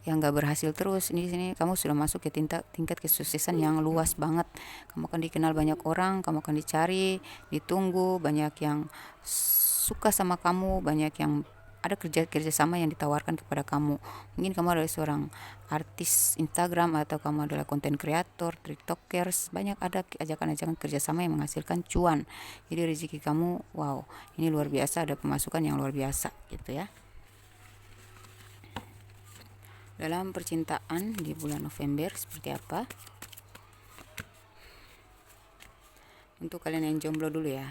yang gak berhasil terus. Di sini kamu sudah masuk ke tingkat kesuksesan yang luas banget. Kamu akan dikenal banyak orang, kamu akan dicari, ditunggu, banyak yang suka sama kamu, banyak yang ada kerja sama yang ditawarkan kepada kamu. Mungkin kamu adalah seorang artis Instagram, atau kamu adalah konten kreator, tiktokers, banyak ada ajakan-ajakan kerjasama yang menghasilkan cuan. Jadi rezeki kamu, wow, ini luar biasa, ada pemasukan yang luar biasa gitu ya. Dalam percintaan di bulan November seperti apa? Untuk kalian yang jomblo dulu ya.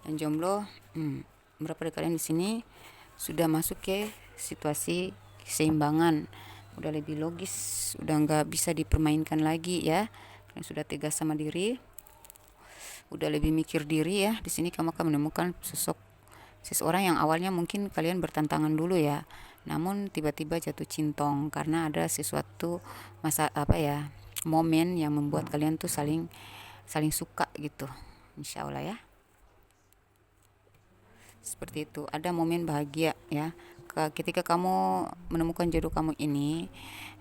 Yang jomblo, berapa dari kalian di sini sudah masuk ke situasi keseimbangan, udah lebih logis, udah nggak bisa dipermainkan lagi ya. Kalian sudah tegas sama diri, udah lebih mikir diri ya. Di sini kamu akan menemukan seseorang yang awalnya mungkin kalian bertentangan dulu ya, namun tiba-tiba jatuh cintong karena ada sesuatu momen yang membuat kalian tuh saling suka gitu, insya Allah ya. Seperti itu, ada momen bahagia ya. Ketika kamu menemukan jodoh kamu ini,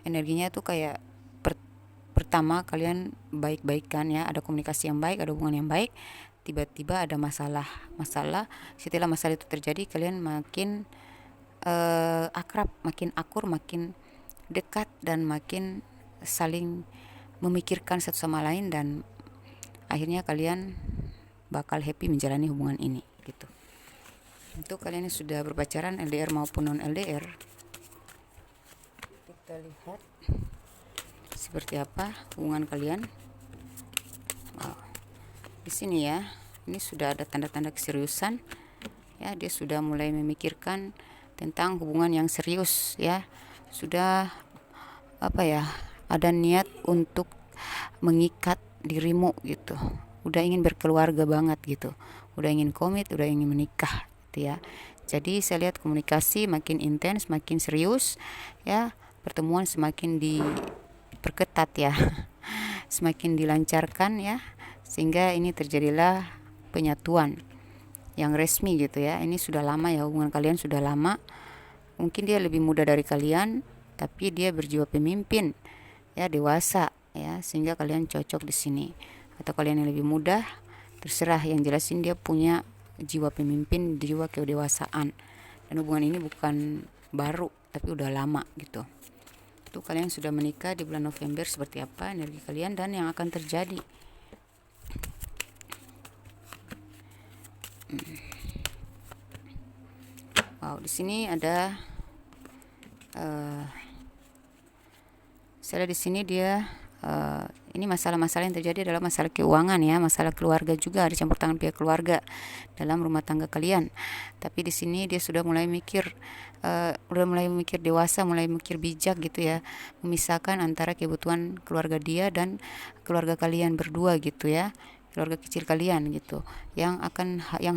energinya tuh kayak pertama kalian baik-baikan ya, ada komunikasi yang baik, ada hubungan yang baik. Tiba-tiba ada masalah. Setelah masalah itu terjadi, kalian makin akrab, makin akur, makin dekat, dan makin saling memikirkan satu sama lain, dan akhirnya kalian bakal happy menjalani hubungan ini gitu. Untuk kalian yang sudah berpacaran LDR maupun non LDR, kita lihat seperti apa hubungan kalian. Wow. Di sini ya, ini sudah ada tanda-tanda keseriusan ya, dia sudah mulai memikirkan tentang hubungan yang serius ya. Sudah ada niat untuk mengikat dirimu gitu. Udah ingin berkeluarga banget gitu. Udah ingin komit, udah ingin menikah gitu ya. Jadi saya lihat komunikasi makin intens, makin serius ya. Pertemuan semakin diperketat ya. Semakin dilancarkan ya, sehingga ini terjadilah penyatuan yang resmi gitu ya. Ini sudah lama ya, hubungan kalian sudah lama. Mungkin dia lebih muda dari kalian, tapi dia berjiwa pemimpin ya, dewasa ya, sehingga kalian cocok di sini. Atau kalian yang lebih muda, terserah, yang jelasin dia punya jiwa pemimpin, jiwa kedewasaan. Dan hubungan ini bukan baru, tapi udah lama gitu. Itu kalian sudah menikah di bulan November, seperti apa energi kalian dan yang akan terjadi. Wow, di sini ada saya di sini dia ini masalah-masalah yang terjadi adalah masalah keuangan ya, masalah keluarga juga, ada campur tangan pihak keluarga dalam rumah tangga kalian. Tapi di sini dia sudah mulai mikir dewasa, mulai mikir bijak gitu ya, memisahkan antara kebutuhan keluarga dia dan keluarga kalian berdua gitu ya, keluarga kecil kalian gitu, yang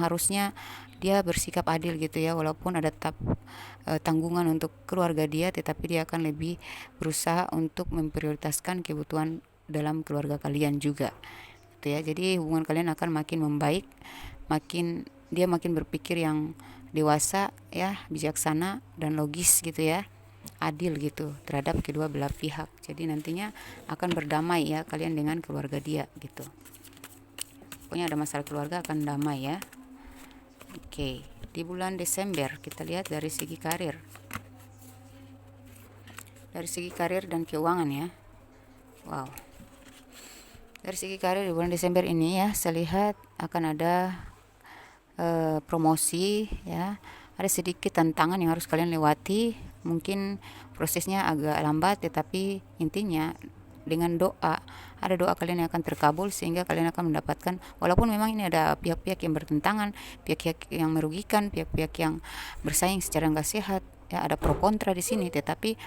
harusnya dia bersikap adil gitu ya, walaupun ada tanggungan untuk keluarga dia, tetapi dia akan lebih berusaha untuk memprioritaskan kebutuhan dalam keluarga kalian juga gitu ya. Jadi hubungan kalian akan makin membaik, makin berpikir yang dewasa ya, bijaksana dan logis gitu ya, adil gitu terhadap kedua belah pihak. Jadi nantinya akan berdamai ya kalian dengan keluarga dia gitu. Pokoknya ada masalah keluarga akan damai ya. Oke, di bulan Desember kita lihat dari segi karir. Dari segi karir dan keuangan ya. Wow. Dari segi karir di bulan Desember ini ya, saya lihat akan ada promosi ya. Ada sedikit tantangan yang harus kalian lewati. Mungkin prosesnya agak lambat, tetapi intinya dengan doa, ada doa kalian yang akan terkabul, sehingga kalian akan mendapatkan, walaupun memang ini ada pihak-pihak yang bertentangan, pihak-pihak yang merugikan, pihak-pihak yang bersaing secara nggak sehat ya, ada pro kontra di sini, tetapi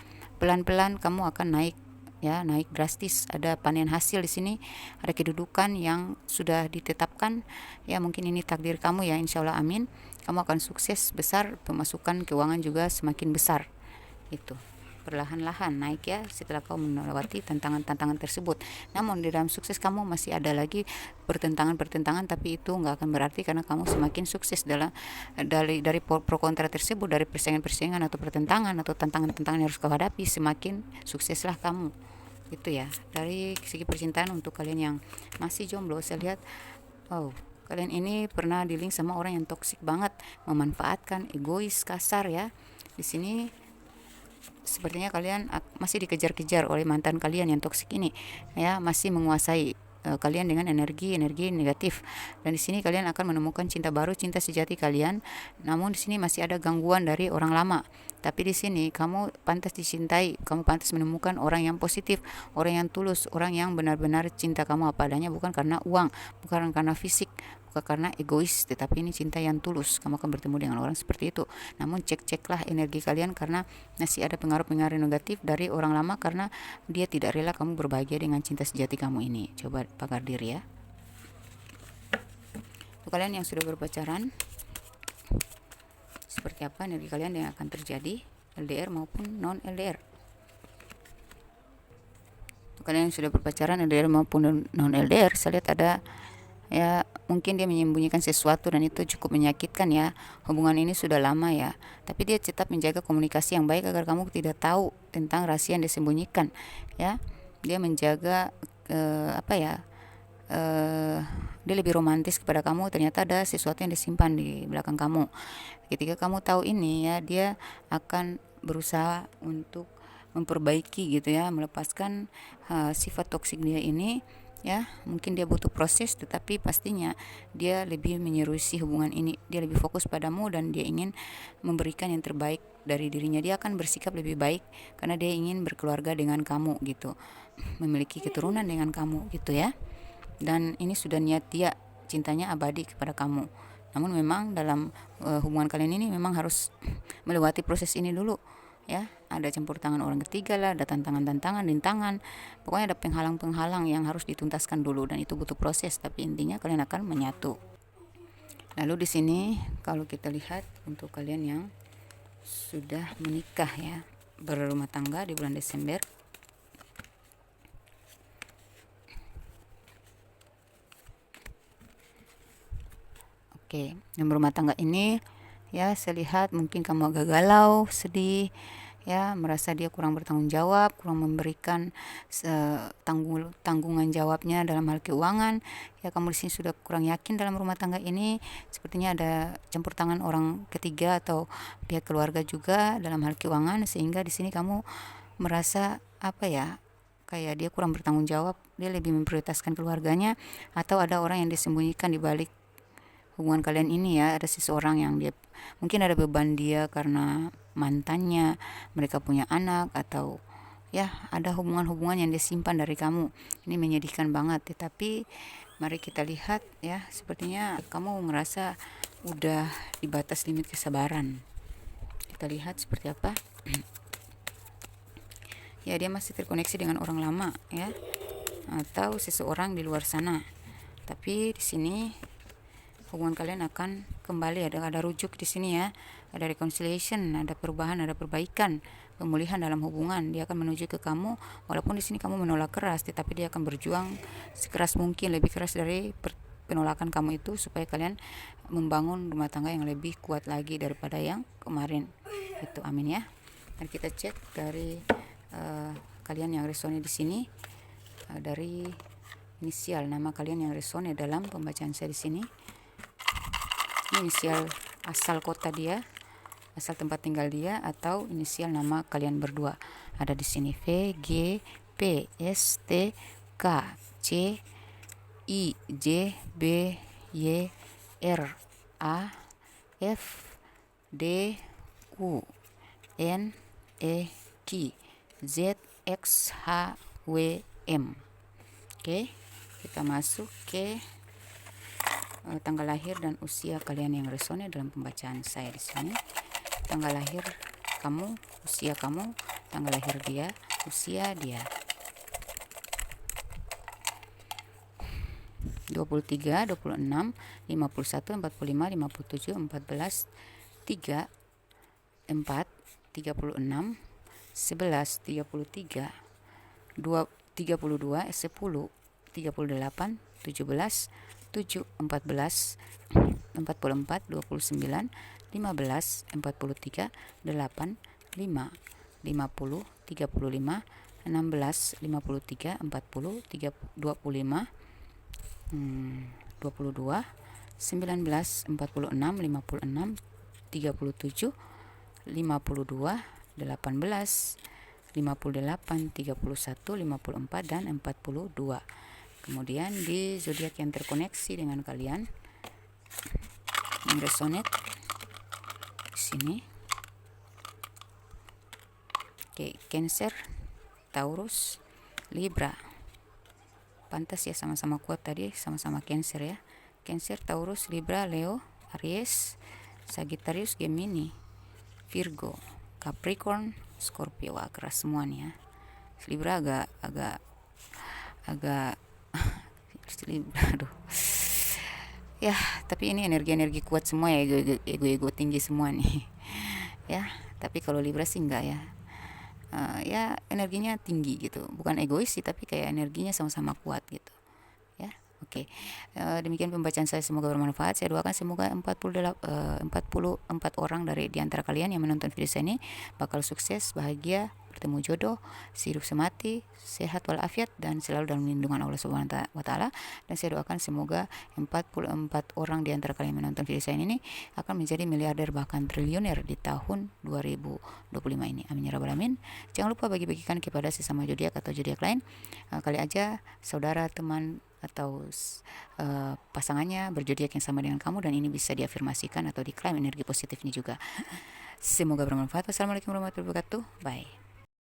pelan-pelan kamu akan naik ya, naik drastis. Ada panen hasil di sini, ada kedudukan yang sudah ditetapkan ya, mungkin ini takdir kamu ya, insya Allah amin. Kamu akan sukses besar, pemasukan keuangan juga semakin besar itu, perlahan-lahan naik ya setelah kamu melewati tantangan-tantangan tersebut. Namun di dalam sukses kamu masih ada lagi pertentangan-pertentangan, tapi itu nggak akan berarti karena kamu semakin sukses dari pro kontra tersebut, dari persaingan-persaingan atau pertentangan atau tantangan-tantangan yang harus kau hadapi, semakin sukseslah kamu itu ya. Dari segi percintaan, untuk kalian yang masih jomblo, saya lihat kalian ini pernah dealing sama orang yang toksik banget, memanfaatkan, egois, kasar ya. Di sini sepertinya kalian masih dikejar-kejar oleh mantan kalian yang toksik ini ya, masih menguasai kalian dengan energi negatif. Dan di sini kalian akan menemukan cinta baru, cinta sejati kalian. Namun di sini masih ada gangguan dari orang lama. Tapi di sini kamu pantas dicintai, kamu pantas menemukan orang yang positif, orang yang tulus, orang yang benar-benar cinta kamu apa adanya, bukan karena uang, bukan karena fisik, bukan karena egois, tetapi ini cinta yang tulus. Kamu akan bertemu dengan orang seperti itu. Namun cek-ceklah energi kalian, karena masih ada pengaruh-pengaruh negatif dari orang lama, karena dia tidak rela kamu berbahagia dengan cinta sejati kamu ini. Coba pagar diri ya. Untuk kalian yang sudah berpacaran, seperti apa energi kalian yang akan terjadi, LDR maupun non LDR. Untuk kalian yang sudah berpacaran, LDR maupun non LDR, saya lihat ada ya, mungkin dia menyembunyikan sesuatu dan itu cukup menyakitkan ya. Hubungan ini sudah lama ya, tapi dia tetap menjaga komunikasi yang baik agar kamu tidak tahu tentang rahasia yang disembunyikan ya. Dia menjaga dia lebih romantis kepada kamu. Ternyata ada sesuatu yang disimpan di belakang kamu. Ketika kamu tahu ini ya, dia akan berusaha untuk memperbaiki gitu ya, melepaskan sifat toksik dia ini ya. Mungkin dia butuh proses, tetapi pastinya dia lebih menyerusi hubungan ini. Dia lebih fokus padamu dan dia ingin memberikan yang terbaik dari dirinya. Dia akan bersikap lebih baik karena dia ingin berkeluarga dengan kamu gitu, memiliki keturunan dengan kamu gitu ya. Dan ini sudah niat dia, cintanya abadi kepada kamu. Namun memang dalam hubungan kalian ini memang harus melewati proses ini dulu ya. Ada campur tangan orang ketiga lah, ada tantangan-tantangan, rintangan, pokoknya ada penghalang-penghalang yang harus dituntaskan dulu, dan itu butuh proses, tapi intinya kalian akan menyatu. Lalu di sini kalau kita lihat untuk kalian yang sudah menikah ya, berumah tangga di bulan Desember, oke, yang berumah tangga ini ya, saya lihat mungkin kamu agak galau, sedih ya, merasa dia kurang bertanggung jawab, kurang memberikan tanggungan jawabnya dalam hal keuangan ya. Kamu di sini sudah kurang yakin dalam rumah tangga ini. Sepertinya ada campur tangan orang ketiga atau pihak keluarga juga dalam hal keuangan, sehingga di sini kamu merasa kayak dia kurang bertanggung jawab, dia lebih memprioritaskan keluarganya, atau ada orang yang disembunyikan di balik hubungan kalian ini ya. Ada seseorang yang dia mungkin ada beban dia karena mantannya, mereka punya anak, atau ya ada hubungan-hubungan yang disimpan dari kamu. Ini menyedihkan banget, tetapi mari kita lihat ya, sepertinya kamu merasa udah di batas limit kesabaran. Kita lihat seperti apa. Ya, dia masih terkoneksi dengan orang lama ya, atau seseorang di luar sana. Tapi di sini hubungan kalian akan kembali, ada rujuk di sini ya, ada reconciliation, ada perubahan, ada perbaikan, pemulihan dalam hubungan. Dia akan menuju ke kamu, walaupun di sini kamu menolak keras, tetapi dia akan berjuang sekeras mungkin, lebih keras dari penolakan kamu itu, supaya kalian membangun rumah tangga yang lebih kuat lagi daripada yang kemarin. Itu amin ya. Dan kita cek dari kalian yang resone di sini, dari inisial nama kalian yang resone dalam pembacaan saya di sini. Inisial asal kota dia, asal tempat tinggal dia, atau inisial nama kalian berdua. Ada di sini V, G, P, S, T, K, C, I, J, B, Y, R, A, F, D, U, N, E, Q, Z, X, H, W, M. Oke, kita masuk ke tanggal lahir dan usia kalian yang resone dalam pembacaan saya di sini. Tanggal lahir kamu, usia kamu, tanggal lahir dia, usia dia. 23, 26, 51, 45, 57, 14, 3, 4, 36, 11, 33, 2, 32, 10, 38, 17, 7, 14, 44, 29, 15, 43, 8, 5, 50, 35, 16, 53, 40, 25, 22, 19, 46, 56, 37, 52, 18, 58, 31, 54, dan 42. Kemudian di zodiak yang terkoneksi dengan kalian, yang resonate di sini. Oke, Cancer, Taurus, Libra. Pantas ya, sama-sama kuat tadi, sama-sama Cancer ya. Cancer, Taurus, Libra, Leo, Aries, Sagittarius, Gemini, Virgo, Capricorn, Scorpio. Wah, keras semua nih ya. Libra agak Libra, aduh. Ya, tapi ini energi-energi kuat semua ya, ego tinggi semua nih. Ya, tapi kalau Libra sih enggak ya. Ya energinya tinggi gitu, bukan egois sih, tapi kayak energinya sama-sama kuat gitu ya. Oke. Demikian pembacaan saya, semoga bermanfaat. Saya doakan semoga 44 orang dari diantara kalian yang menonton video saya ini bakal sukses, bahagia, bertemu jodoh, sehidup semati, sehat walafiat, dan selalu dalam lindungan Allah Subhanahu wa taala. Dan saya doakan semoga 44 orang diantara kalian yang menonton video saya ini akan menjadi miliarder bahkan triliuner di tahun 2025 ini. Amin ya rabbal alamin. Jangan lupa bagi-bagikan kepada sesama zodiak atau zodiak lain. Kali aja saudara, teman, atau pasangannya berzodiak yang sama dengan kamu, dan ini bisa diafirmasikan atau diklaim energi positifnya juga. Semoga bermanfaat. Wassalamualaikum warahmatullahi wabarakatuh. Bye.